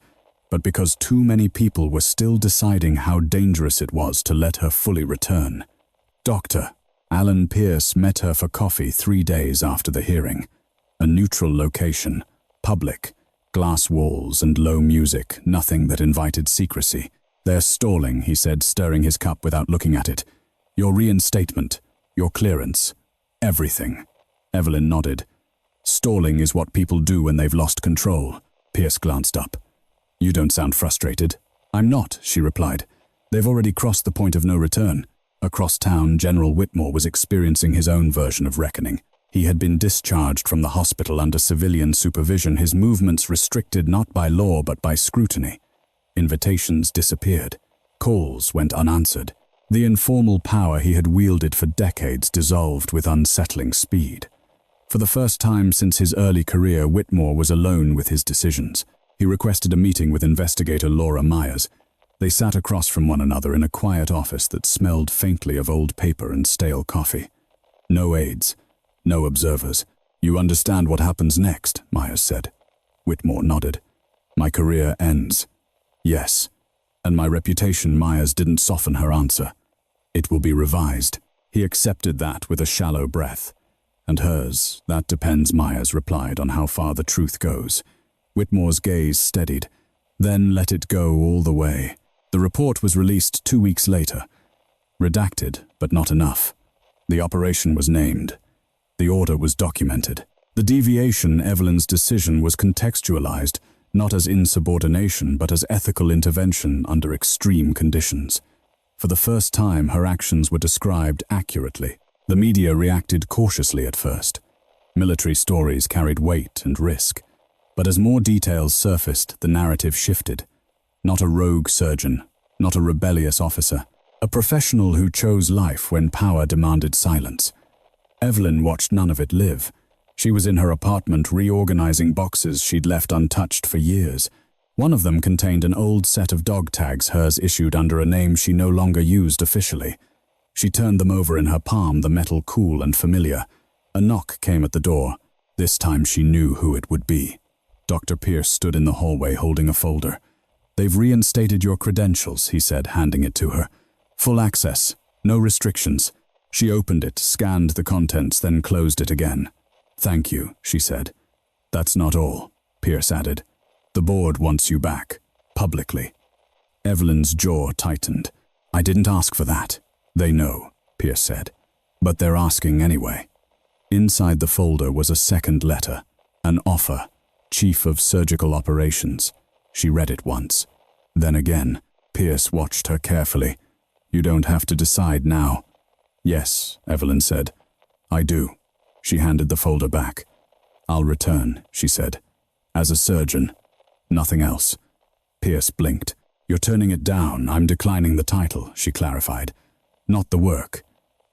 but because too many people were still deciding how dangerous it was to let her fully return. Dr. Alan Pierce met her for coffee 3 days after the hearing. A neutral location, public, glass walls and low music, nothing that invited secrecy. "They're stalling," he said, stirring his cup without looking at it. "Your reinstatement, your clearance, everything." Evelyn nodded. "Stalling is what people do when they've lost control." Pierce glanced up. "You don't sound frustrated." "I'm not," she replied. "They've already crossed the point of no return." Across town, General Whitmore was experiencing his own version of reckoning. He had been discharged from the hospital under civilian supervision, his movements restricted not by law but by scrutiny. Invitations disappeared. Calls went unanswered. The informal power he had wielded for decades dissolved with unsettling speed. For the first time since his early career, Whitmore was alone with his decisions. He requested a meeting with investigator Laura Myers. They sat across from one another in a quiet office that smelled faintly of old paper and stale coffee. No aides, no observers. "You understand what happens next?" Myers said. Whitmore nodded. "My career ends." "Yes. And my reputation." Myers didn't soften her answer. "It will be revised." He accepted that with a shallow breath. "And hers, that depends," Myers replied, "on how far the truth goes." Whitmore's gaze steadied, then let it go all the way. The report was released 2 weeks later. Redacted, but not enough. The operation was named. The order was documented. The deviation, Evelyn's decision, was contextualized, not as insubordination, but as ethical intervention under extreme conditions. For the first time, her actions were described accurately. The media reacted cautiously at first. Military stories carried weight and risk. But as more details surfaced, the narrative shifted. Not a rogue surgeon, not a rebellious officer, a professional who chose life when power demanded silence. Evelyn watched none of it live. She was in her apartment reorganizing boxes she'd left untouched for years. One of them contained an old set of dog tags hers issued under a name she no longer used officially. She turned them over in her palm, the metal cool and familiar. A knock came at the door. This time she knew who it would be. Dr. Pierce stood in the hallway holding a folder. "They've reinstated your credentials," he said, handing it to her. "Full access, no restrictions." She opened it, scanned the contents, then closed it again. "Thank you," she said. "That's not all," Pierce added. "The board wants you back, publicly." Evelyn's jaw tightened. "I didn't ask for that." "They know," Pierce said. "But they're asking anyway." Inside the folder was a second letter, an offer, Chief of Surgical Operations. She read it once. Then again. Pierce watched her carefully. "You don't have to decide now." "Yes," Evelyn said. "I do." She handed the folder back. "I'll return," she said. "As a surgeon. Nothing else." Pierce blinked. "You're turning it down. I'm declining the title," she clarified. "Not the work."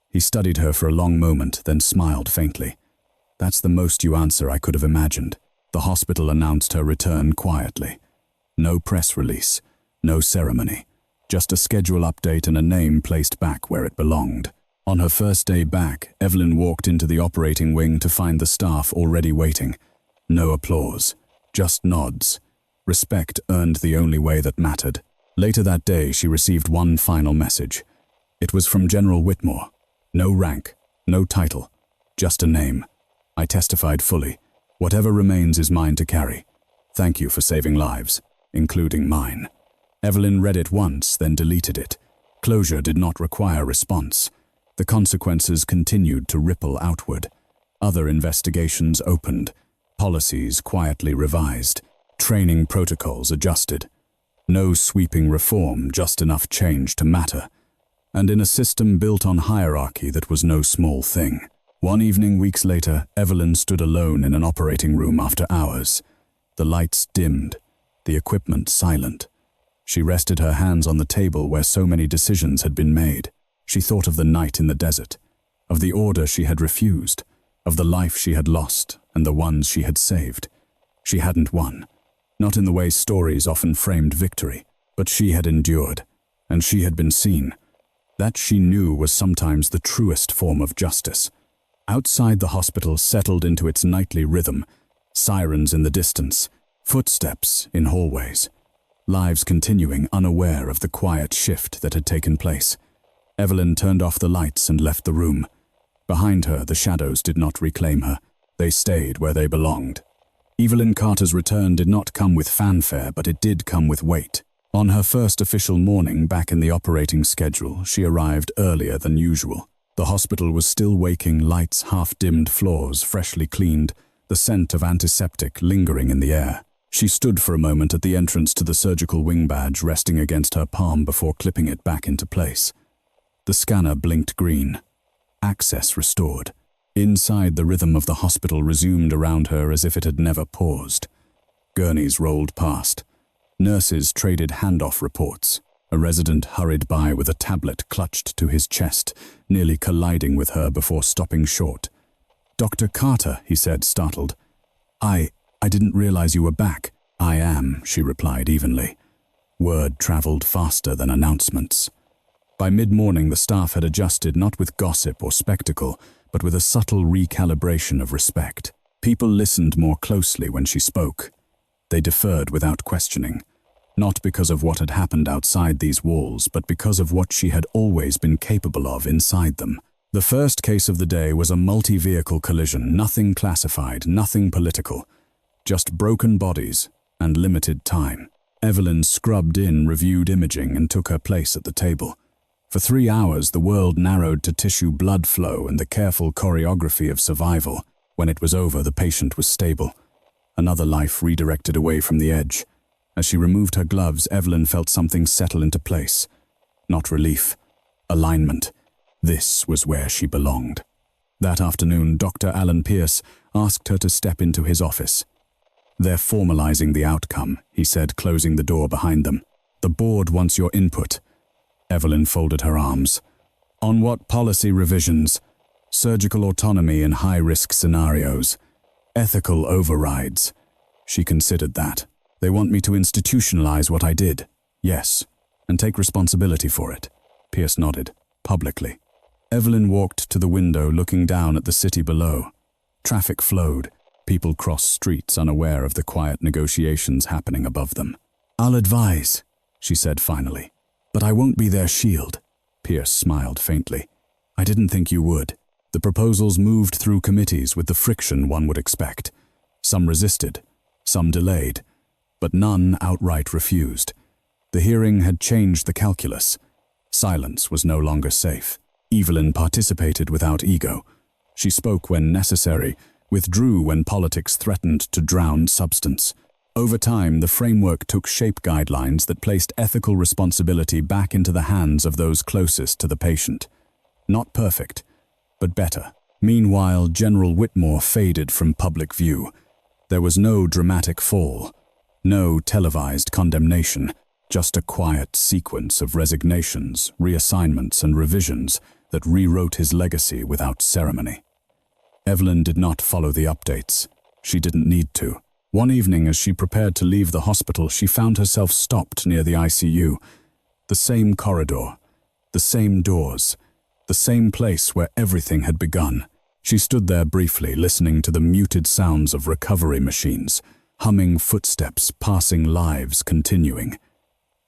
He studied her for a long moment, then smiled faintly. "That's the most you answer I could have imagined." The hospital announced her return quietly. No press release, no ceremony, just a schedule update and a name placed back where it belonged. On her first day back, Evelyn walked into the operating wing to find the staff already waiting. No applause, just nods. Respect earned the only way that mattered. Later that day, she received one final message. It was from General Whitmore. No rank, no title, just a name. "I testified fully. Whatever remains is mine to carry. Thank you for saving lives, including mine." Evelyn read it once, then deleted it. Closure did not require response. The consequences continued to ripple outward. Other investigations opened, policies quietly revised, training protocols adjusted. No sweeping reform, just enough change to matter. And in a system built on hierarchy that was no small thing. One evening, weeks later, Evelyn stood alone in an operating room after hours. The lights dimmed, the equipment silent. She rested her hands on the table where so many decisions had been made. She thought of the night in the desert, of the order she had refused, of the life she had lost and the ones she had saved. She hadn't won, not in the way stories often framed victory, but she had endured, and she had been seen. That she knew was sometimes the truest form of justice. Outside the hospital settled into its nightly rhythm, sirens in the distance, footsteps in hallways. Lives continuing unaware of the quiet shift that had taken place. Evelyn turned off the lights and left the room. Behind her, the shadows did not reclaim her. They stayed where they belonged. Evelyn Carter's return did not come with fanfare, but it did come with weight. On her first official morning back in the operating schedule, she arrived earlier than usual. The hospital was still waking, lights, half-dimmed floors, freshly cleaned, the scent of antiseptic lingering in the air. She stood for a moment at the entrance to the surgical wing badge resting against her palm before clipping it back into place. The scanner blinked green. Access restored. Inside, the rhythm of the hospital resumed around her as if it had never paused. Gurneys rolled past. Nurses traded handoff reports. A resident hurried by with a tablet clutched to his chest, nearly colliding with her before stopping short. "Dr. Carter," he said, startled. I didn't realize you were back." "I am," she replied evenly. Word traveled faster than announcements. By mid-morning, the staff had adjusted not with gossip or spectacle, but with a subtle recalibration of respect. People listened more closely when she spoke. They deferred without questioning, not because of what had happened outside these walls, but because of what she had always been capable of inside them. The first case of the day was a multi-vehicle collision, nothing classified, nothing political, just broken bodies and limited time. Evelyn scrubbed in, reviewed imaging, and took her place at the table. For 3 hours, the world narrowed to tissue blood flow and the careful choreography of survival. When it was over, the patient was stable. Another life redirected away from the edge. As she removed her gloves, Evelyn felt something settle into place. Not relief, alignment. This was where she belonged. That afternoon, Dr. Alan Pierce, asked her to step into his office. "They're formalizing the outcome," he said, closing the door behind them. "The board wants your input." Evelyn folded her arms. "On what policy revisions? Surgical autonomy in high-risk scenarios. Ethical overrides." She considered that. "They want me to institutionalize what I did." "Yes, and take responsibility for it." Pierce nodded, publicly. Evelyn walked to the window, looking down at the city below. Traffic flowed. People crossed streets, unaware of the quiet negotiations happening above them. "I'll advise," she said finally. "But I won't be their shield." Pierce smiled faintly. "I didn't think you would." The proposals moved through committees with the friction one would expect. Some resisted, some delayed, but none outright refused. The hearing had changed the calculus. Silence was no longer safe. Evelyn participated without ego. She spoke when necessary, withdrew when politics threatened to drown substance. Over time, the framework took shape guidelines that placed ethical responsibility back into the hands of those closest to the patient. Not perfect, but better. Meanwhile, General Whitmore faded from public view. There was no dramatic fall, no televised condemnation, just a quiet sequence of resignations, reassignments, and revisions that rewrote his legacy without ceremony. Evelyn did not follow the updates. She didn't need to. One evening, as she prepared to leave the hospital, she found herself stopped near the ICU. The same corridor, the same doors, the same place where everything had begun. She stood there briefly, listening to the muted sounds of recovery machines, humming footsteps, passing lives, continuing.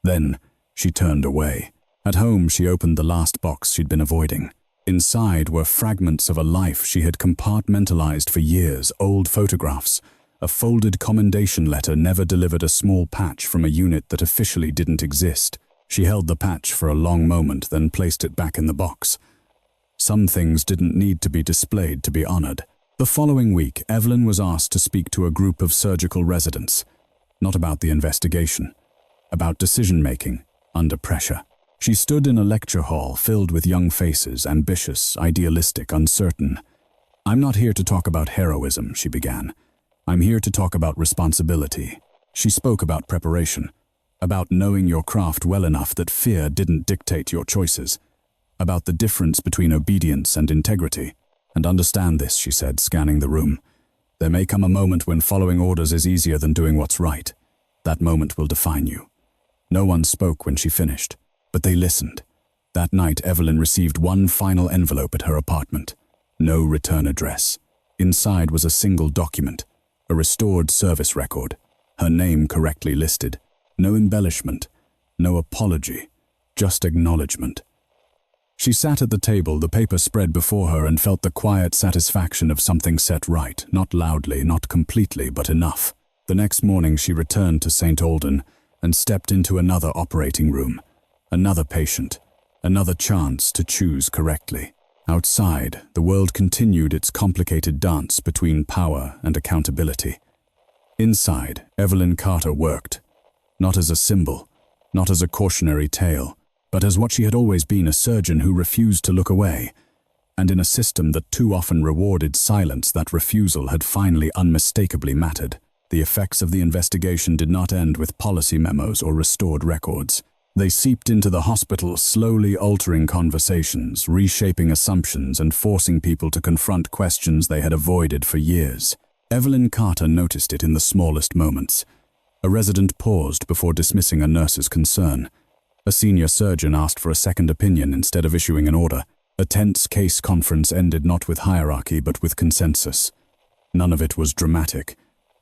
Then she turned away. At home, she opened the last box she'd been avoiding. Inside were fragments of a life she had compartmentalized for years, old photographs. A folded commendation letter never delivered, a small patch from a unit that officially didn't exist. She held the patch for a long moment, then placed it back in the box. Some things didn't need to be displayed to be honored. The following week, Evelyn was asked to speak to a group of surgical residents. Not about the investigation, about decision-making under pressure. She stood in a lecture hall filled with young faces, ambitious, idealistic, uncertain. "I'm not here to talk about heroism," she began. "I'm here to talk about responsibility." She spoke about preparation, about knowing your craft well enough that fear didn't dictate your choices, about the difference between obedience and integrity. "And understand this," she said, scanning the room. "There may come a moment when following orders is easier than doing what's right. That moment will define you." No one spoke when she finished, but they listened. That night, Evelyn received one final envelope at her apartment. No return address. Inside was a single document, a restored service record, her name correctly listed. No embellishment, no apology, just acknowledgement. She sat at the table, the paper spread before her, and felt the quiet satisfaction of something set right, not loudly, not completely, but enough. The next morning she returned to St. Aldan and stepped into another operating room, another patient, another chance to choose correctly. Outside, the world continued its complicated dance between power and accountability. Inside, Evelyn Carter worked, not as a symbol, not as a cautionary tale, but as what she had always been, a surgeon who refused to look away. And in a system that too often rewarded silence, that refusal had finally unmistakably mattered. The effects of the investigation did not end with policy memos or restored records. They seeped into the hospital, slowly altering conversations, reshaping assumptions, and forcing people to confront questions they had avoided for years. Evelyn Carter noticed it in the smallest moments. A resident paused before dismissing a nurse's concern. A senior surgeon asked for a second opinion instead of issuing an order. A tense case conference ended not with hierarchy but with consensus. None of it was dramatic,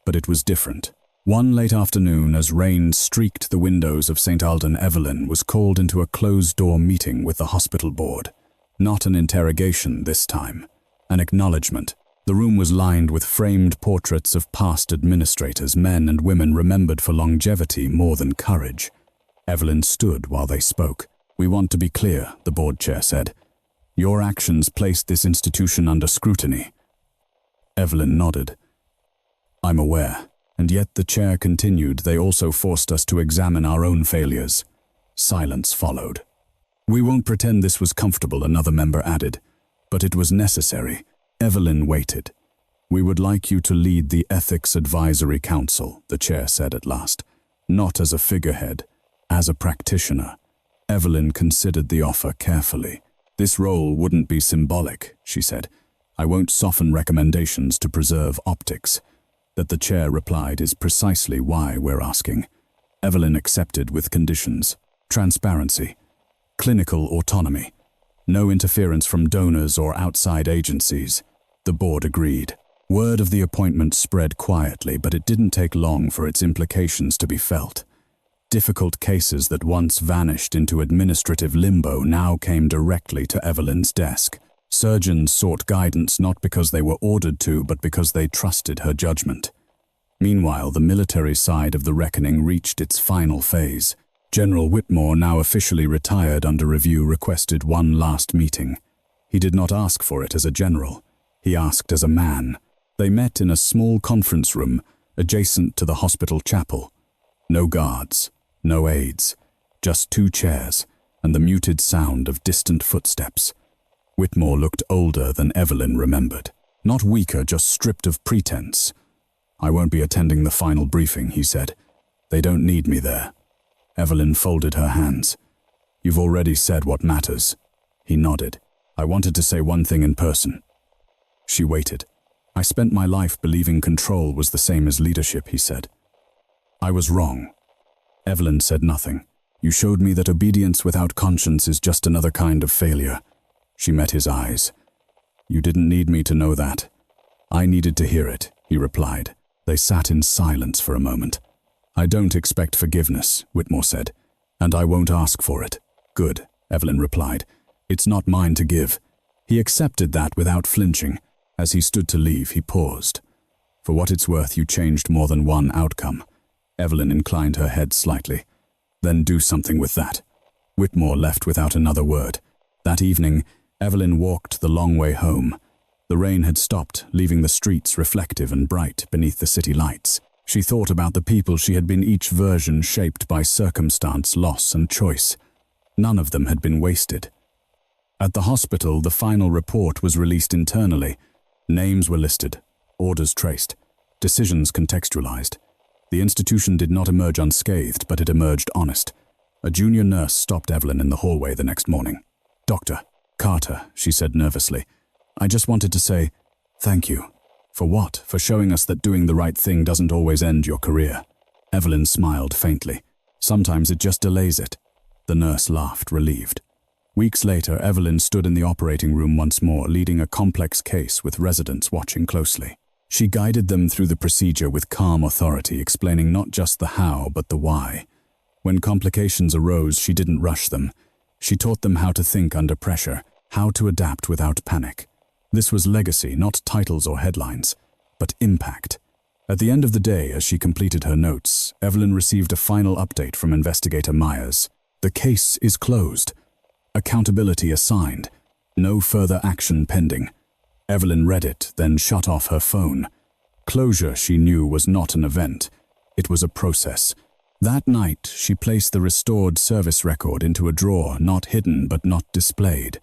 but it was different. One late afternoon, as rain streaked the windows of St. Aldan, Evelyn was called into a closed-door meeting with the hospital board. Not an interrogation this time, an acknowledgement. The room was lined with framed portraits of past administrators, men and women remembered for longevity more than courage. Evelyn stood while they spoke. "We want to be clear," the board chair said. "Your actions placed this institution under scrutiny." Evelyn nodded. "I'm aware." And yet the chair continued, "They also forced us to examine our own failures." Silence followed. "We won't pretend this was comfortable," another member added. "But it was necessary." Evelyn waited. "We would like you to lead the Ethics Advisory Council," the chair said at last. "Not as a figurehead, as a practitioner." Evelyn considered the offer carefully. "This role wouldn't be symbolic," she said. "I won't soften recommendations to preserve optics." That the chair replied is precisely why we're asking. Evelyn accepted with conditions: transparency, clinical autonomy, no interference from donors or outside agencies. The board agreed. Word of the appointment spread quietly, but it didn't take long for its implications to be felt. Difficult cases that once vanished into administrative limbo now came directly to Evelyn's desk. Surgeons sought guidance not because they were ordered to, but because they trusted her judgment. Meanwhile, the military side of the reckoning reached its final phase. General Whitmore, now officially retired under review, requested one last meeting. He did not ask for it as a general. He asked as a man. They met in a small conference room adjacent to the hospital chapel. No guards, no aides, just 2 chairs and the muted sound of distant footsteps. Whitmore looked older than Evelyn remembered. Not weaker, just stripped of pretense. "I won't be attending the final briefing," he said. "They don't need me there." Evelyn folded her hands. "You've already said what matters." He nodded. "I wanted to say one thing in person." She waited. "I spent my life believing control was the same as leadership," he said. "I was wrong." Evelyn said nothing. "You showed me that obedience without conscience is just another kind of failure." She met his eyes. "You didn't need me to know that." "I needed to hear it," he replied. They sat in silence for a moment. "I don't expect forgiveness," Whitmore said, "and I won't ask for it." "Good," Evelyn replied. "It's not mine to give." He accepted that without flinching. As he stood to leave, he paused. "For what it's worth, you changed more than one outcome." Evelyn inclined her head slightly. "Then do something with that." Whitmore left without another word. That evening, Evelyn walked the long way home. The rain had stopped, leaving the streets reflective and bright beneath the city lights. She thought about the people she had been, each version shaped by circumstance, loss, and choice. None of them had been wasted. At the hospital, the final report was released internally. Names were listed, orders traced, decisions contextualized. The institution did not emerge unscathed, but it emerged honest. A junior nurse stopped Evelyn in the hallway the next morning. "Dr. Carter," she said nervously, "I just wanted to say thank you." "For what?" "For showing us that doing the right thing doesn't always end your career." Evelyn smiled faintly. "Sometimes it just delays it." The nurse laughed, relieved. Weeks later, Evelyn stood in the operating room once more, leading a complex case with residents watching closely. She guided them through the procedure with calm authority, explaining not just the how, but the why. When complications arose, she didn't rush them. She taught them how to think under pressure, how to adapt without panic. This was legacy, not titles or headlines, but impact. At the end of the day, as she completed her notes, Evelyn received a final update from Investigator Myers. "The case is closed. Accountability assigned. No further action pending." Evelyn read it, then shut off her phone. Closure, she knew, was not an event. It was a process. That night, she placed the restored service record into a drawer, not hidden but not displayed.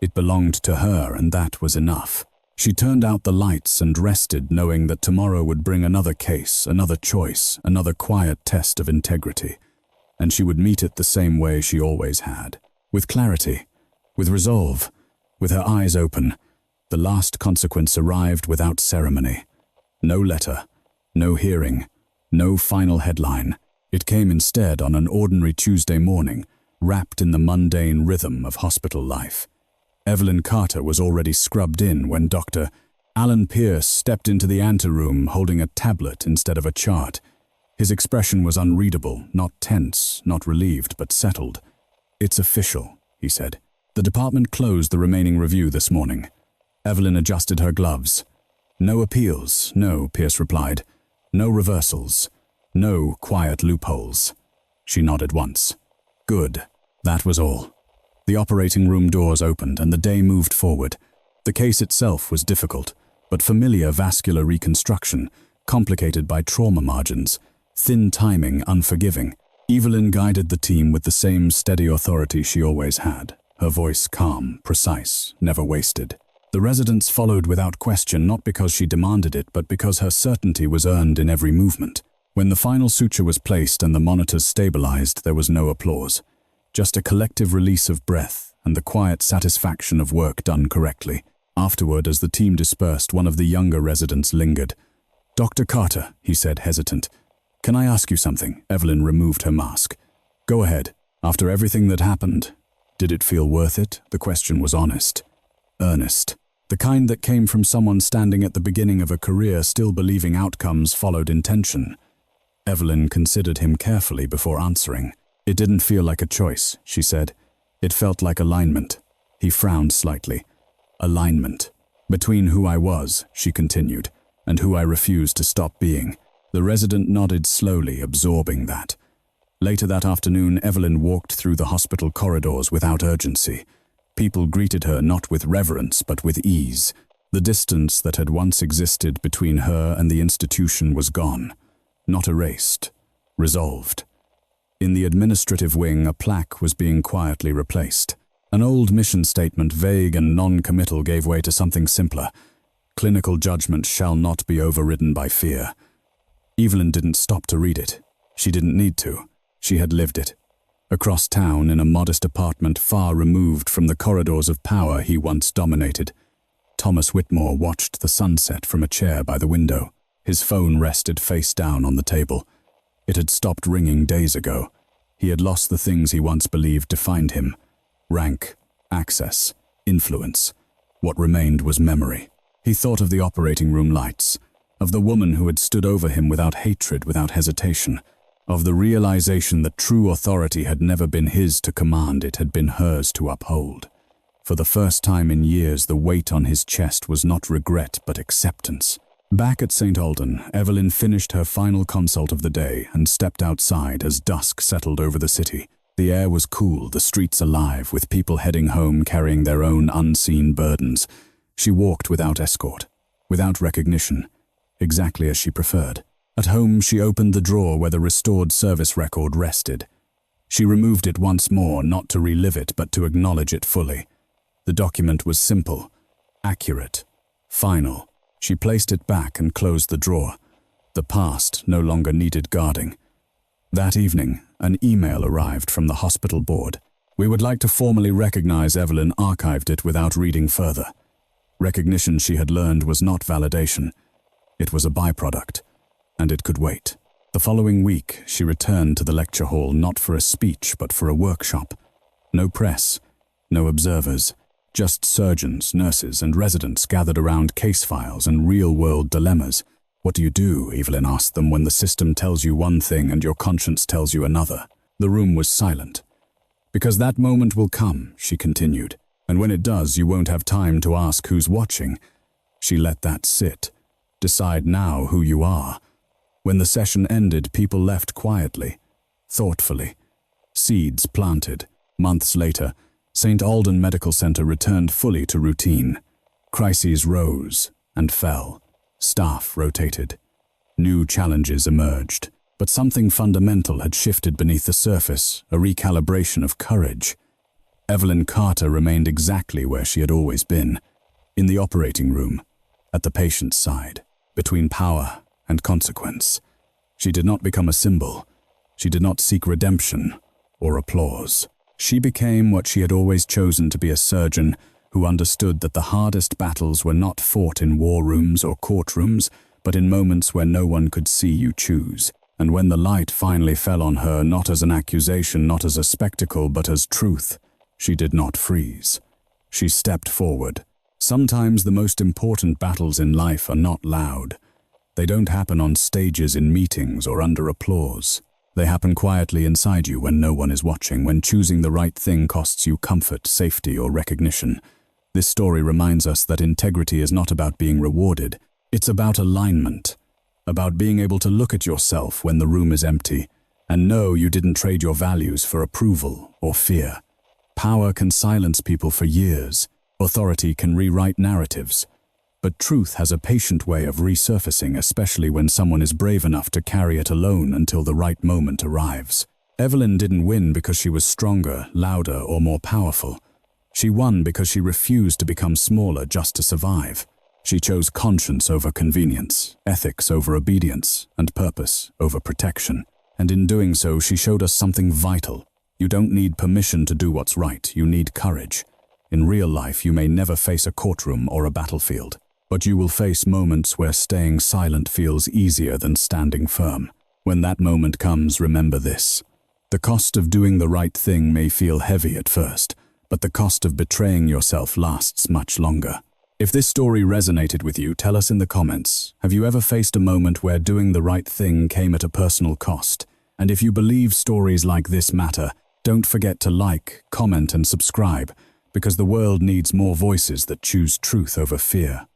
It belonged to her, and that was enough. She turned out the lights and rested, knowing that tomorrow would bring another case, another choice, another quiet test of integrity. And she would meet it the same way she always had. With clarity, with resolve, with her eyes open. The last consequence arrived without ceremony. No letter, no hearing, no final headline. It came instead on an ordinary Tuesday morning, wrapped in the mundane rhythm of hospital life. Evelyn Carter was already scrubbed in when Dr. Alan Pierce stepped into the anteroom holding a tablet instead of a chart. His expression was unreadable, not tense, not relieved, but settled. "It's official," he said. "The department closed the remaining review this morning." Evelyn adjusted her gloves. "No appeals, no," Pierce replied. "No reversals. No quiet loopholes." She nodded once. "Good." That was all. The operating room doors opened and the day moved forward. The case itself was difficult, but familiar vascular reconstruction, complicated by trauma margins, thin timing, unforgiving. Evelyn guided the team with the same steady authority she always had, her voice calm, precise, never wasted. The residents followed without question, not because she demanded it, but because her certainty was earned in every movement. When the final suture was placed and the monitors stabilized, there was no applause. Just a collective release of breath and the quiet satisfaction of work done correctly. Afterward, as the team dispersed, one of the younger residents lingered. "Dr. Carter," he said, hesitant. "Can I ask you something?" Evelyn removed her mask. "Go ahead. After everything that happened, did it feel worth it?" The question was honest, earnest. The kind that came from someone standing at the beginning of a career, still believing outcomes followed intention. Evelyn considered him carefully before answering. "It didn't feel like a choice," she said. "It felt like alignment." He frowned slightly. "Alignment. Between who I was," she continued, "and who I refused to stop being." The resident nodded slowly, absorbing that. Later that afternoon, Evelyn walked through the hospital corridors without urgency. People greeted her not with reverence, but with ease. The distance that had once existed between her and the institution was gone. Not erased. Resolved. In the administrative wing, a plaque was being quietly replaced. An old mission statement, vague and non-committal, gave way to something simpler. "Clinical judgment shall not be overridden by fear." Evelyn didn't stop to read it. She didn't need to. She had lived it. Across town, in a modest apartment far removed from the corridors of power he once dominated, Thomas Whitmore watched the sunset from a chair by the window. His phone rested face down on the table. It had stopped ringing days ago. He had lost the things he once believed defined him. Rank, access, influence. What remained was memory. He thought of the operating room lights, of the woman who had stood over him without hatred, without hesitation, of the realization that true authority had never been his to command, it had been hers to uphold. For the first time in years, the weight on his chest was not regret but acceptance. Back at St. Aldan, Evelyn finished her final consult of the day and stepped outside as dusk settled over the city. The air was cool, the streets alive, with people heading home carrying their own unseen burdens. She walked without escort, without recognition, exactly as she preferred. At home, she opened the drawer where the restored service record rested. She removed it once more, not to relive it, but to acknowledge it fully. The document was simple, accurate, final. She placed it back and closed the drawer. The past no longer needed guarding. That evening, an email arrived from the hospital board. "We would like to formally recognize." Evelyn archived it without reading further. Recognition, she had learned, was not validation. It was a byproduct, and it could wait. The following week, she returned to the lecture hall not for a speech but for a workshop. No press, no observers. Just surgeons, nurses, and residents gathered around case files and real-world dilemmas. "What do you do?" Evelyn asked them, "when the system tells you one thing and your conscience tells you another?" The room was silent. "Because that moment will come," she continued, "and when it does, you won't have time to ask who's watching." She let that sit. Decide now who you are. When the session ended, people left quietly, thoughtfully. Seeds planted. Months later, St. Aldan Medical Center returned fully to routine. Crises rose and fell. Staff rotated. New challenges emerged. But something fundamental had shifted beneath the surface, a recalibration of courage. Evelyn Carter remained exactly where she had always been, in the operating room, at the patient's side, between power and consequence. She did not become a symbol. She did not seek redemption or applause. She became what she had always chosen to be, a surgeon who understood that the hardest battles were not fought in war rooms or courtrooms, but in moments where no one could see you choose. And when the light finally fell on her, not as an accusation, not as a spectacle, but as truth, she did not freeze. She stepped forward. Sometimes the most important battles in life are not loud. They don't happen on stages in meetings or under applause. They happen quietly inside you when no one is watching, when choosing the right thing costs you comfort, safety, or recognition. This story reminds us that integrity is not about being rewarded. It's about alignment, about being able to look at yourself when the room is empty and know you didn't trade your values for approval or fear. Power can silence people for years. Authority can rewrite narratives. But truth has a patient way of resurfacing, especially when someone is brave enough to carry it alone until the right moment arrives. Evelyn didn't win because she was stronger, louder, or more powerful. She won because she refused to become smaller just to survive. She chose conscience over convenience, ethics over obedience, and purpose over protection. And in doing so, she showed us something vital. You don't need permission to do what's right, you need courage. In real life, you may never face a courtroom or a battlefield, but you will face moments where staying silent feels easier than standing firm. When that moment comes, remember this. The cost of doing the right thing may feel heavy at first, but the cost of betraying yourself lasts much longer. If this story resonated with you, tell us in the comments. Have you ever faced a moment where doing the right thing came at a personal cost? And if you believe stories like this matter, don't forget to like, comment, and subscribe, because the world needs more voices that choose truth over fear.